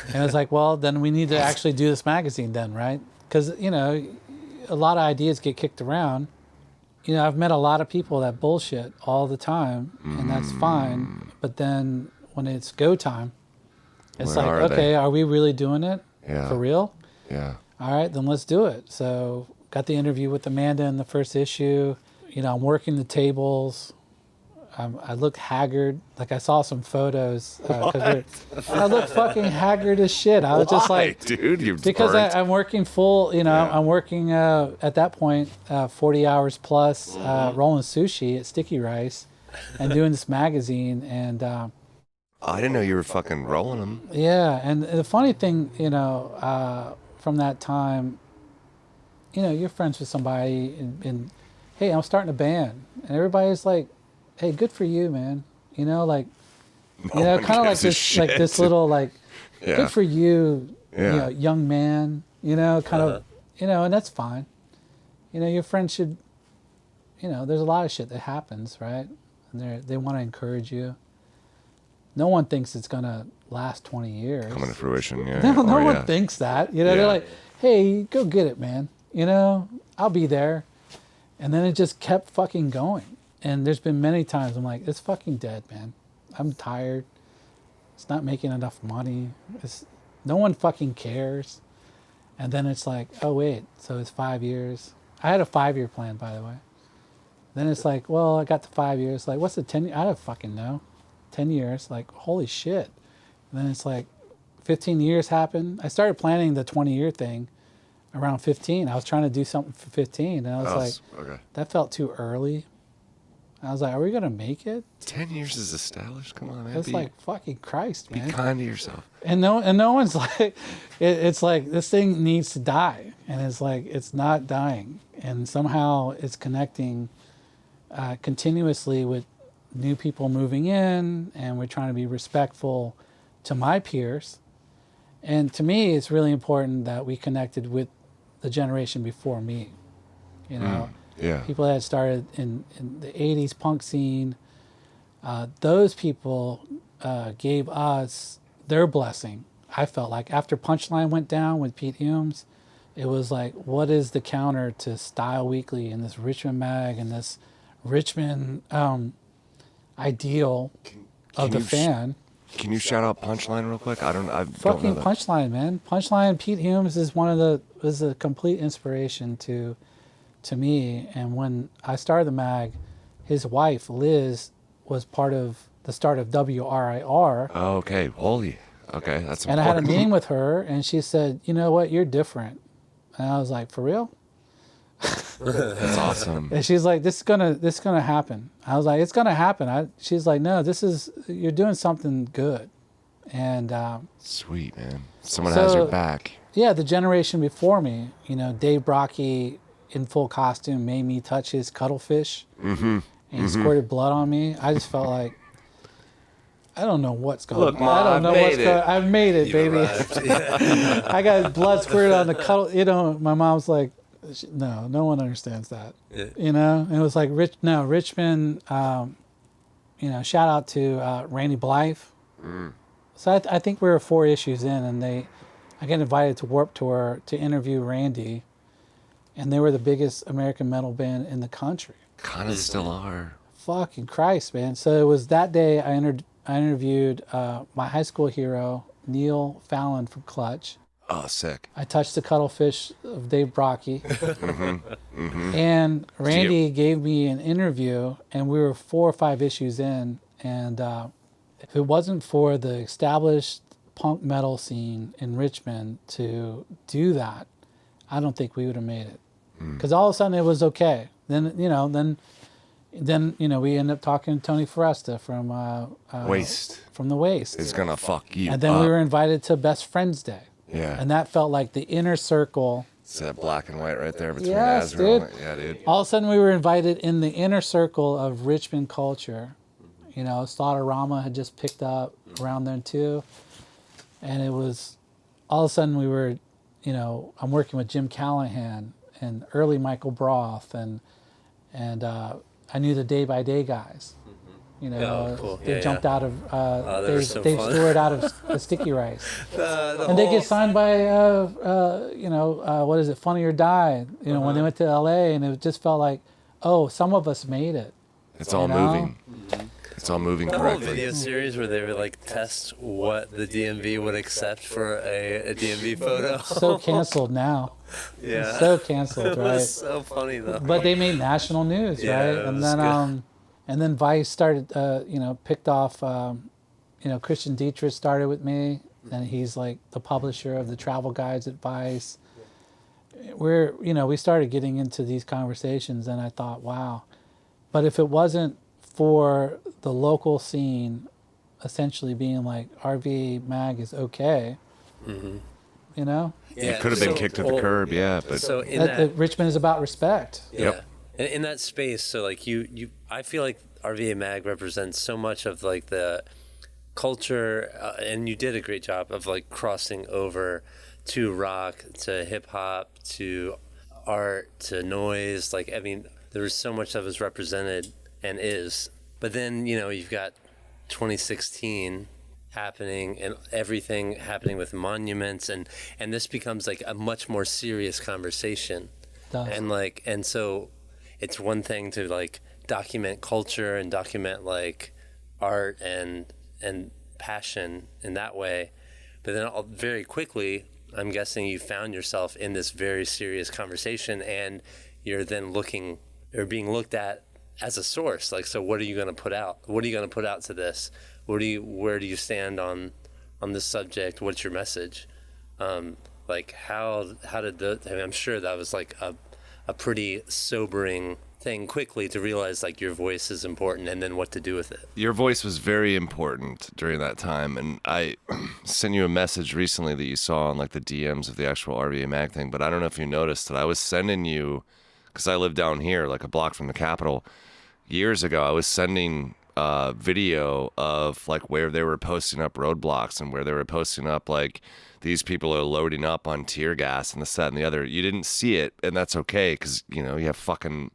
And it was like, well, then we need to actually do this magazine then, right? Because a lot of ideas get kicked around. I've met a lot of people that bullshit all the time, and that's fine. But then when it's go time, it's Where like, are okay, they? are we really doing it? Yeah. For real? Yeah. All right, then let's do it. So got the interview with Amanda in the first issue. I'm working the tables. I looked haggard. Like I saw some photos. I looked fucking haggard as shit. I was just Why, like, dude, you're because burnt. I'm working full. I'm working at that point 40 hours plus, rolling sushi at Sticky Rice, and doing this magazine. And I didn't know you were fucking rolling them. yeah, and the funny thing, from that time, you're friends with somebody, and hey, I'm starting a band, and everybody's like, hey, good for you, man. Kind of like gives a this, shit. like this little, like, Yeah. good for you, Yeah. young man. Kind of, and that's fine. Your friends should, there's a lot of shit that happens, right? And they want to encourage you. No one thinks it's gonna last 20 years. Coming to fruition, yeah. No Oh, one yeah. thinks that. Yeah. They're like, hey, go get it, man. I'll be there. And then it just kept fucking going. And there's been many times I'm like, it's fucking dead, man. I'm tired. It's not making enough money. No one fucking cares. And then it's like, oh, wait, so it's 5 years. I had a 5-year plan, by the way. Then it's like, well, I got the 5 years. Like, what's the 10 year? I don't fucking know. 10 years, like, holy shit. And then it's like 15 years happened. I started planning the 20-year thing around 15. I was trying to do something for 15, and I was like, okay. that felt too early. I was like, are we going to make it? 10 years is established? Come on, man. It's like, fucking Christ, be man. kind to yourself. And no one's like, it's like, this thing needs to die. And it's like, it's not dying. And somehow it's connecting continuously with new people moving in, and we're trying to be respectful to my peers. And to me, it's really important that we connected with the generation before me. Yeah. People that started in the 80s punk scene, those people gave us their blessing. I felt like after Punchline went down with Pete Humes, it was like, what is the counter to Style Weekly and this Richmond mag and this Richmond ideal of the fan? Can you shout out Punchline real quick? I don't know Fucking that. Punchline, man. Punchline, Pete Humes is was a complete inspiration to me. And when I started the mag, his wife, Liz, was part of the start of WRIR. Oh, okay. Holy. Okay, that's important. And I had a meeting with her, and she said, you know what, you're different. And I was like, for real? That's awesome. And she's like, this is gonna happen. I was like, it's gonna happen. She's like, no, you're doing something good. And Sweet, man. Someone has your back. yeah, the generation before me, Dave Brocky in full costume made me touch his cuttlefish. And he squirted blood on me. I just felt like, I don't know what's going on. Look, Mom, I don't know what's made going on. it. I've made it, baby. I got blood squirted on the cuddle. My mom's like, no one understands that. Yeah. And it was like Richmond. shout out to Randy Blythe. So I think we were 4 issues in, and I got invited to Warped Tour to interview Randy, and they were the biggest American metal band in the country. Kind of still are. Fucking Christ, man. So it was that day I interviewed my high school hero, Neil Fallon from Clutch. Oh, sick. I touched the cuttlefish of Dave Brocky. And Randy gave me an interview, and we were 4 or 5 issues in, and if it wasn't for the established punk metal scene in Richmond to do that, I don't think we would have made it. Because all of a sudden it was okay. Then we ended up talking to Tony Foresta from Waste. From the Waste. It's gonna fuck you And then up. we were invited to Best Friends Day. Yeah. And that felt like the inner circle. It's that black and white right there between Yes, Azrael. dude. Yeah, dude. All of a sudden we were invited in the inner circle of Richmond culture. Slaughterama had just picked up around then too. And it was, all of a sudden we were, I'm working with Jim Callahan and early Michael Broth and I knew the Day by Day guys. Cool. They jumped out of they were so Dave fun. Stewart out of the Sticky Rice. And they get signed by what is it, Funny or Die, when they went to LA, and it just felt like, oh, some of us made it. It's all moving. It's all moving The whole correctly. video series where they would like test what the DMV would accept for a DMV photo. So canceled now. Yeah. So canceled, It right? was so funny though. But they made national news, Yeah, right? it And was then good. and then Vice started picked off Christian Dietrich started with me, and he's like the publisher of the travel guides at Vice. We started getting into these conversations, and I thought, wow. But if it wasn't for the local scene essentially being like RVA Mag is okay, Yeah, It could have been kicked to the curb, yeah. But So in that Richmond is about respect. Yeah. In that space, so like I feel like RVA Mag represents so much of like the culture, and you did a great job of like crossing over to rock, to hip hop, to art, to noise. Like, I mean, there was so much that was represented and is. But then, you've got 2016 happening and everything happening with monuments, and this becomes like a much more serious conversation. Does. And so it's one thing to like document culture and document like art and passion in that way, but then very quickly I'm guessing you found yourself in this very serious conversation, and you're then being looked at as a source. Like, so what are you going to put out? What are you going to put out to this? Where do you stand on this subject? What's your message? Like how did I'm sure that was like a pretty sobering thing quickly to realize like your voice is important, and then what to do with it. your voice was very important during that time, and I sent you a message recently that you saw on like the DMs of the actual RVA Mag thing, but I don't know if you noticed that I was sending you, because I live down here like a block from the Capitol. Years ago, I was sending video of like where they were posting up roadblocks and where they were posting up like these people are loading up on tear gas and this, that, and the other. You didn't see it, and that's okay, because you have fucking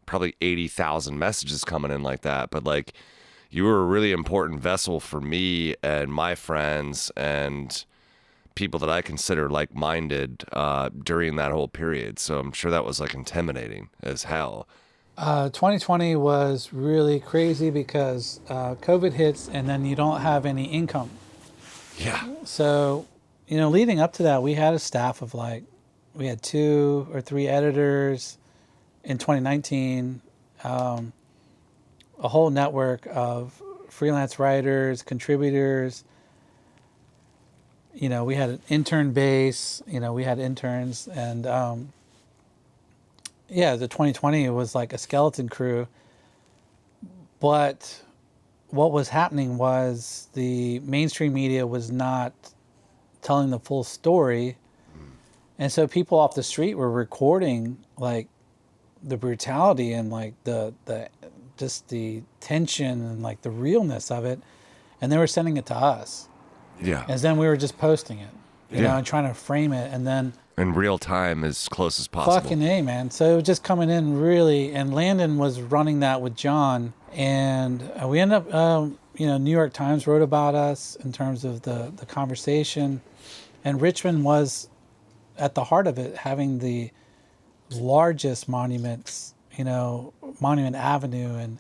probably 80,000 messages coming in like that. But like, you were a really important vessel for me and my friends and people that I consider like-minded during that whole period. So I'm sure that was like intimidating as hell. 2020 was really crazy because COVID hits, and then you don't have any income. Yeah. So, leading up to that, we had a staff of we had 2 or 3 editors in 2019, a whole network of freelance writers, contributors. We had an intern base, we had interns, and the 2020 was like a skeleton crew. But what was happening was the mainstream media was not telling the full story. And so people off the street were recording like the brutality and like the just the tension and like the realness of it, and they were sending it to us. Yeah. And then we were just posting it, you know, and trying to frame it, and then in real time as close as possible. fucking A, man. So it was just coming in really, and Landon was running that with John, And we ended up, New York Times wrote about us in terms of the conversation. And Richmond was at the heart of it, having the largest monuments, Monument Avenue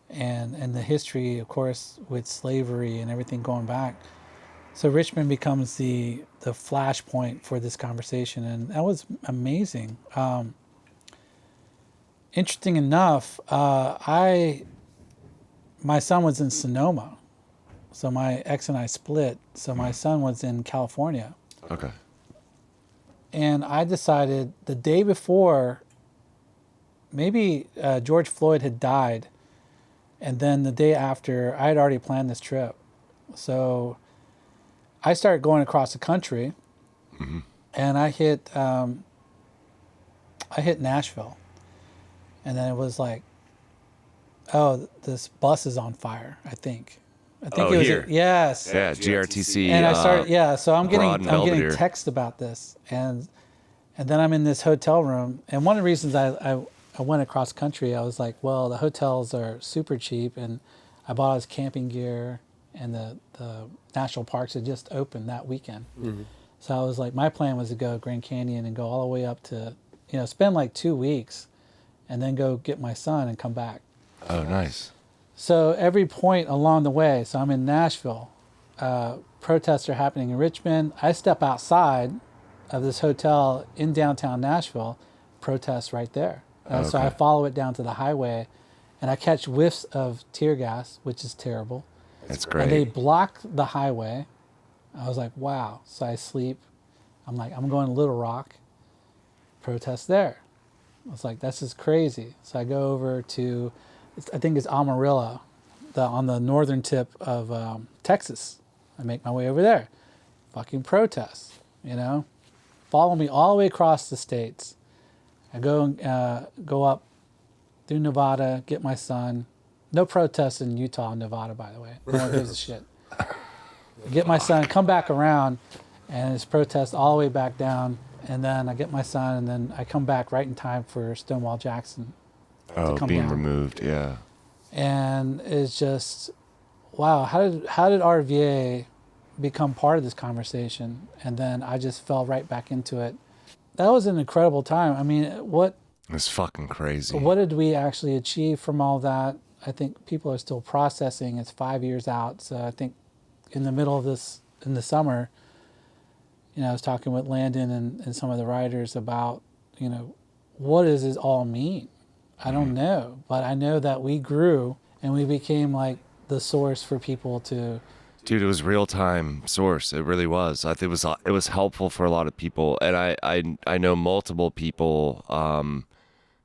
and the history, of course, with slavery and everything going back. So Richmond becomes the flashpoint for this conversation, and that was amazing. Interesting enough, my son was in Sonoma, so my ex and I split. So my son was in California, Okay. and I decided the day before, maybe George Floyd had died, and then the day after, I had already planned this trip. So I started going across the country, and I hit Nashville, and then it was like, oh, this bus is on fire. I think Oh, it was here. yes. Yeah, GRTC. And I started so I'm Broad and getting Belvedere. texts about this, and then I'm in this hotel room, and one of the reasons I went across country, I was like, well, the hotels are super cheap, and I bought all this camping gear, and the national parks had just opened that weekend. So I was like, my plan was to go Grand Canyon and go all the way up to, spend like 2 weeks, and then go get my son and come back. Oh, nice. So every point along the way, so I'm in Nashville, protests are happening in Richmond. I step outside of this hotel in downtown Nashville, protests right there. So I follow it down to the highway, and I catch whiffs of tear gas, which is terrible. That's And they great. block the highway. I was like, wow. So I sleep. I'm like, I'm going to Little Rock, protest there. I was like, this is crazy. So I go over to, I think it's Amarillo, on the northern tip of Texas. I make my way over there. Fucking protests, Follow me all the way across the states. I go up through Nevada, get my son. No protests in Utah and Nevada, by the way. No one gives a shit. Get my son, come back around, and it's protest all the way back down. And then I get my son, and then I come back right in time for Stonewall Jackson. Oh, come being down. removed. Yeah. And it's just, wow, how did RVA become part of this conversation? And then I just fell right back into it. That was an incredible time. I mean, what It's fucking crazy. did we actually achieve from all that? I think people are still processing. It's 5 years out. So I think in the middle of this, in the summer, I was talking with Landon and some of the writers about, what does this all mean? I don't know, but I know that we grew and we became like the source for people to. Dude, it was real time source. It really was. I think it was helpful for a lot of people, and I know multiple people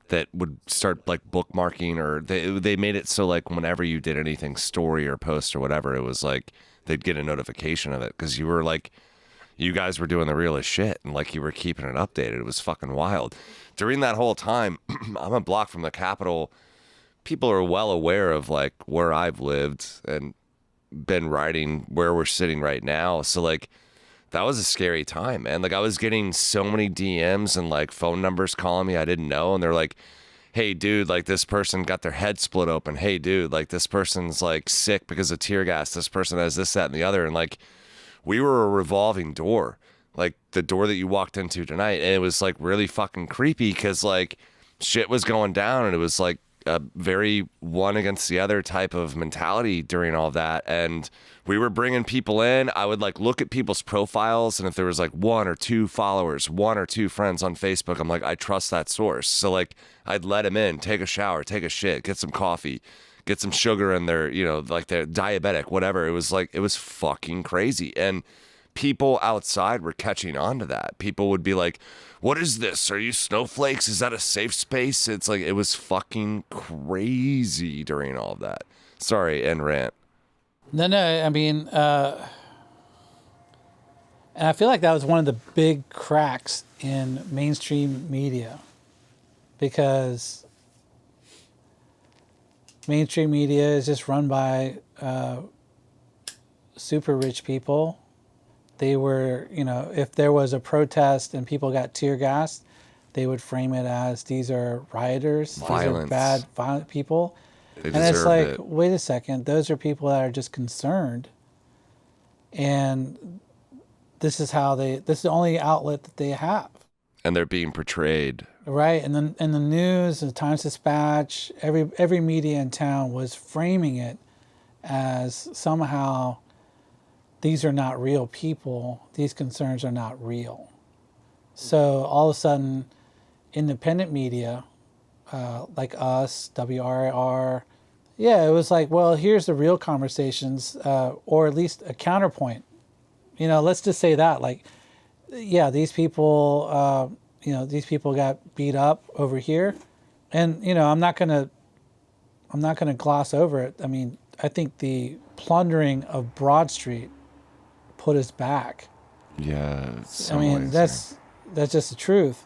that would start like bookmarking, or they made it so like whenever you did anything, story or post or whatever, it was like they'd get a notification of it because you were like, you guys were doing the realest shit, and like you were keeping it updated. It was fucking wild. During that whole time, I'm a block from the Capitol. People are well aware of like where I've lived and been writing where we're sitting right now. So like that was a scary time, man. Like I was getting so many DMs and like phone numbers calling me I didn't know, and they're like, hey dude, like this person got their head split open. Hey dude, like this person's like sick because of tear gas. This person has this, that, and the other. And like we were a revolving door, like the door that you walked into tonight. And it was like really fucking creepy because like shit was going down, and it was like a very one against the other type of mentality during all that. And we were bringing people in. I would like look at people's profiles, and if there was like 1 or 2 followers, 1 or 2 friends on Facebook, I'm like, I trust that source. So like I'd let them in, take a shower, take a shit, get some coffee, get some sugar in their, like they're diabetic, whatever. It was like, it was fucking crazy. And people outside were catching on to that. People would be like, what is this? Are you snowflakes? Is that a safe space? It's like, it was fucking crazy during all of that. Sorry, end rant. No, I mean, and I feel like that was one of the big cracks in mainstream media, because mainstream media is just run by super rich people. They were, if there was a protest and people got tear gassed, they would frame it as these are rioters, Violence. these are bad, violent people. They And it's deserved like, it. wait a second, those are people that are just concerned, and this is the only outlet that they have, And they're being portrayed. right? And then in the news, the Times Dispatch, every media in town was framing it as somehow these are not real people, these concerns are not real. So all of a sudden, independent media, like us, WRIR, yeah, it was like, well, here's the real conversations, or at least a counterpoint. Let's just say that, like, yeah, these people, these people got beat up over here, and I'm not gonna gloss over it. I mean, I think the plundering of Broad Street put us back. Yeah. I mean, that's just the truth.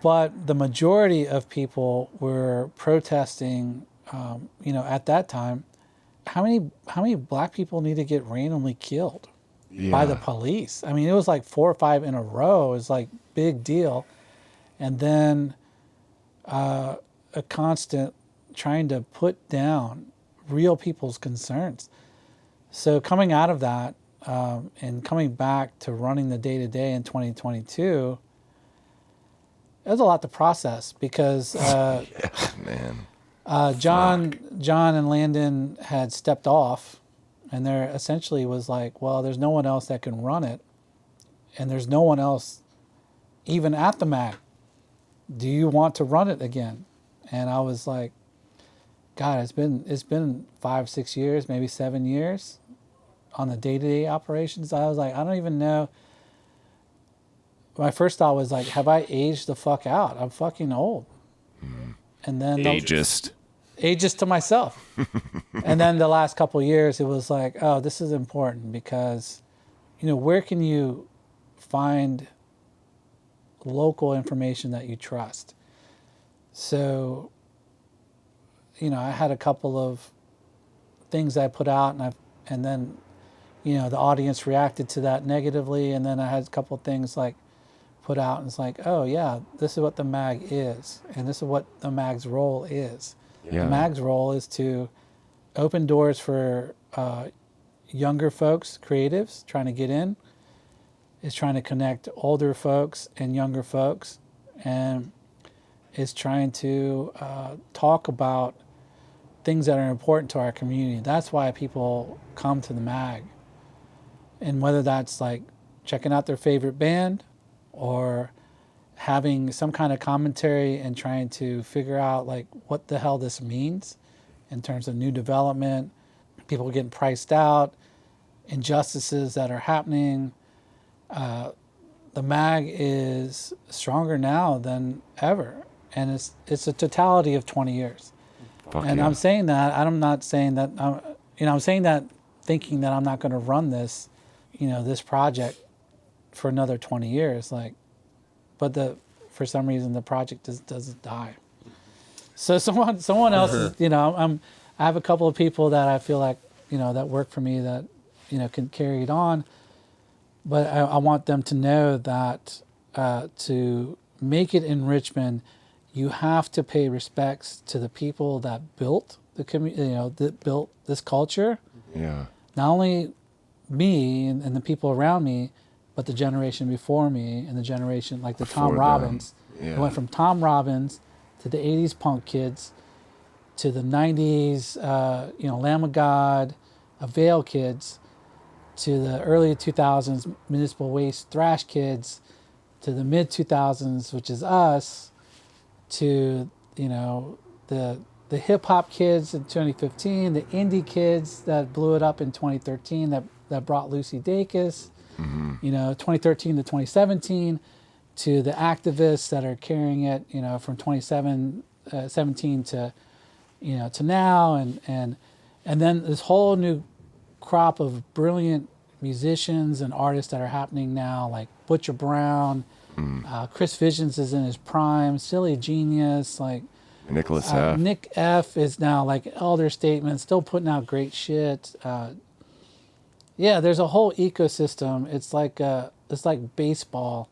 But the majority of people were protesting. At that time, how many black people need to get randomly killed by the police? I mean, it was like 4 or 5 in a row. It was like big deal, and then a constant trying to put down real people's concerns. So coming out of that and coming back to running the day-to-day in 2022, it was a lot to process because Man. John and Landon had stepped off, and there essentially was like, well, there's no one else that can run it, and there's no one else even at the MAC. Do you want to run it again? And I was like, God, it's been 5, 6 years, maybe 7 years on the day-to-day operations. I was like, I don't even know. My first thought was like, have I aged the fuck out? I'm fucking old. And then ageist to myself. And then the last couple of years, it was like, oh, this is important because, where can you find local information that you trust? So, I had a couple of things I put out, and then, the audience reacted to that negatively, and then I had a couple of things like put out, and it's like, oh yeah, this is what the MAG is, and this is what the MAG's role is. Yeah. The MAG's role is to open doors for younger folks, creatives trying to get in. Is trying to connect older folks and younger folks, and is trying to talk about things that are important to our community. That's why people come to the MAG. And whether that's like checking out their favorite band or having some kind of commentary and trying to figure out like what the hell this means in terms of new development, people getting priced out, injustices that are happening. The MAG is stronger now than ever, and it's a totality of 20 years. And I'm saying that, I'm not saying that, I'm saying that thinking that I'm not going to run this, this project for another 20 years, but for some reason the project doesn't die. So someone else is, I have a couple of people that I feel like, that work for me that, can carry it on. But I want them to know that to make it in Richmond, you have to pay respects to the people that built the community, that built this culture. Yeah. Not only me and the people around me, but the generation before me and the generation like the Tom Robbins. Yeah. It went from Tom Robbins to the 80s punk kids to the 90s, Lamb of God, Avail kids, to the early 2000s municipal waste thrash kids, to the mid 2000s, which is us, to the hip hop kids in 2015, the indie kids that blew it up in 2013 that brought Lucy Dacus, 2013 to 2017, to the activists that are carrying it, from 2017 to to now, and then this whole new crop of brilliant musicians and artists that are happening now, like Butcher Brown, Chris Visions is in his prime, Silly Genius, like Nicholas F. Nick F is now like Elder Statement, still putting out great shit. There's a whole ecosystem. It's like baseball.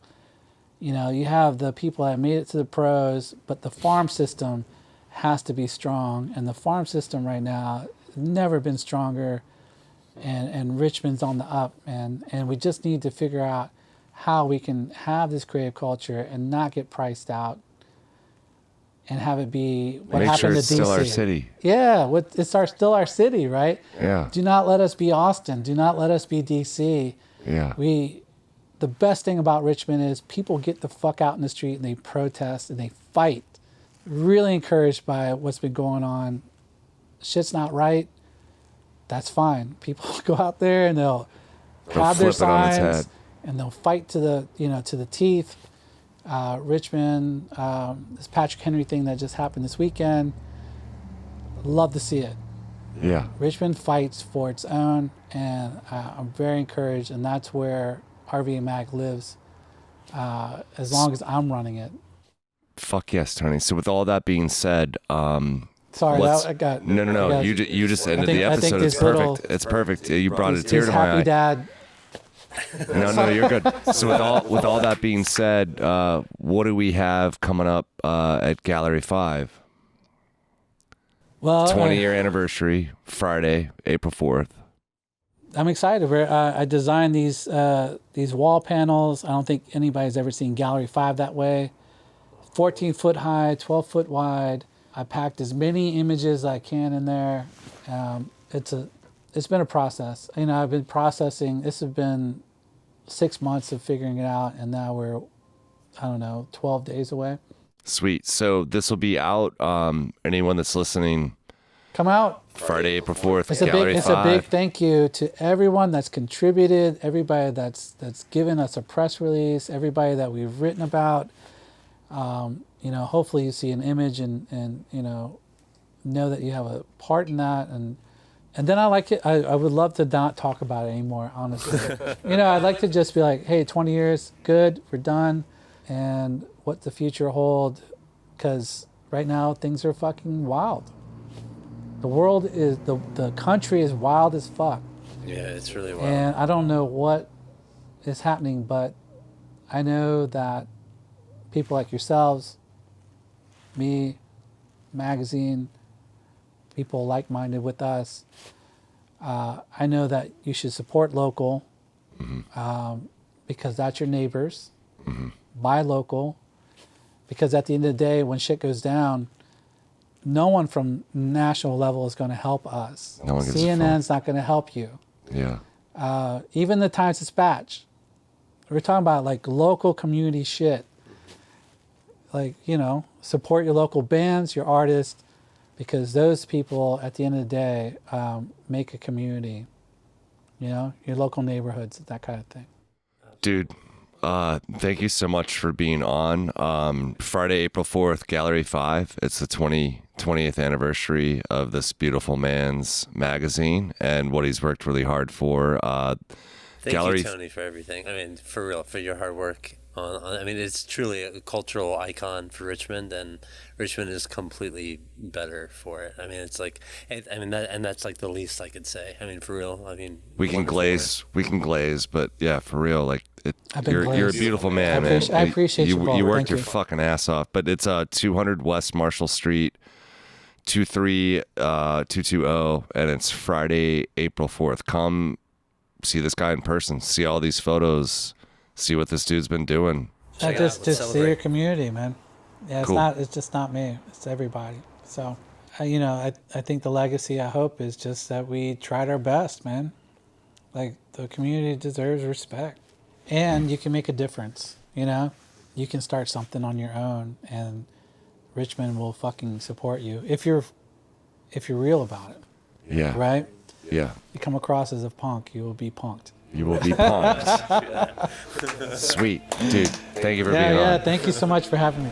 You have the people that made it to the pros, but the farm system has to be strong, and the farm system right now has never been stronger, and Richmond's on the up, and we just need to figure out how we can have this creative culture and not get priced out, and have it be what Make happened sure to it's DC. still our city. Yeah, it's still our city, right? Yeah. Do not let us be Austin. Do not let us be DC. Yeah. The best thing about Richmond is people get the fuck out in the street and they protest and they fight. Really encouraged by what's been going on. Shit's not right. That's fine. People go out there and they'll have their flip it on its signs head. and they'll fight to the teeth. Richmond, this Patrick Henry thing that just happened this weekend. Love to see it. Yeah. Richmond fights for its own, and I'm very encouraged, and that's where RVA Mag lives, as long as I'm running it. Fuck yes, Tony. So with all that being said, Sorry, I got... No. You just ended the episode. It's perfect. It's perfect. You brought a tear to my happy eye. dad. No, you're good. So with all that being said, what do we have coming up at Gallery 5? Well, 20-year anniversary, Friday, April 4th. I'm excited. I designed these wall panels. I don't think anybody's ever seen Gallery 5 that way. 14 foot high, 12 foot wide. I packed as many images as I can in there. It's been a process. I've been processing. This has been 6 months of figuring it out, and now we're, 12 days away. Sweet. So this will be out. Anyone that's listening, Come out. Friday, April 4th, It's Gallery 5. a big thank you to everyone that's contributed, everybody that's given us a press release, everybody that we've written about. Hopefully you see an image and know that you have a part in that, and then I like it. I would love to not talk about it anymore, honestly. I'd like to just be like, hey, 20 years, good, we're done, and what the future hold, because right now things are fucking wild. The world is, the country is wild as fuck. Yeah, it's really wild. And I don't know what is happening, but I know that people like yourselves, me, magazine, people like-minded with us, I know that you should support local, because that's your neighbors. Buy local, because at the end of the day, when shit goes down, no one from national level is going to help us. No one gives a fuck. CNN's not going to help you. Yeah. Even the Times-Dispatch. We're talking about like local community shit. Like, support your local bands, your artists, because those people at the end of the day make a community. Your local neighborhoods, that kind of thing. Dude, thank you so much for being on. Friday, April 4th, Gallery 5. It's the 20th anniversary of this beautiful man's magazine and what he's worked really hard for. Thank you, Tony, for everything. I mean, for real, for your hard work. It's truly a cultural icon for Richmond, and Richmond is completely better for it. It's like, that's like the least I could say. For real. We can glaze, but yeah, for real, like you're a beautiful man, I appreciate you. You worked your fucking ass off. But it's 200 West Marshall Street, 23220, and it's Friday, April 4th. Come see this guy in person. See all these photos. See what this dude's been doing. Just see your community, man. Yeah, Cool. It's just not me. It's everybody. So, I think the legacy, I hope, is just that we tried our best, man. Like, the community deserves respect. And you can make a difference, You can start something on your own, and Richmond will fucking support you if you're real about it. Yeah. Right? Yeah. You come across as a punk, you will be punked. You will be pumped. Sweet. Dude, thank you for being on. Yeah, thank you so much for having me.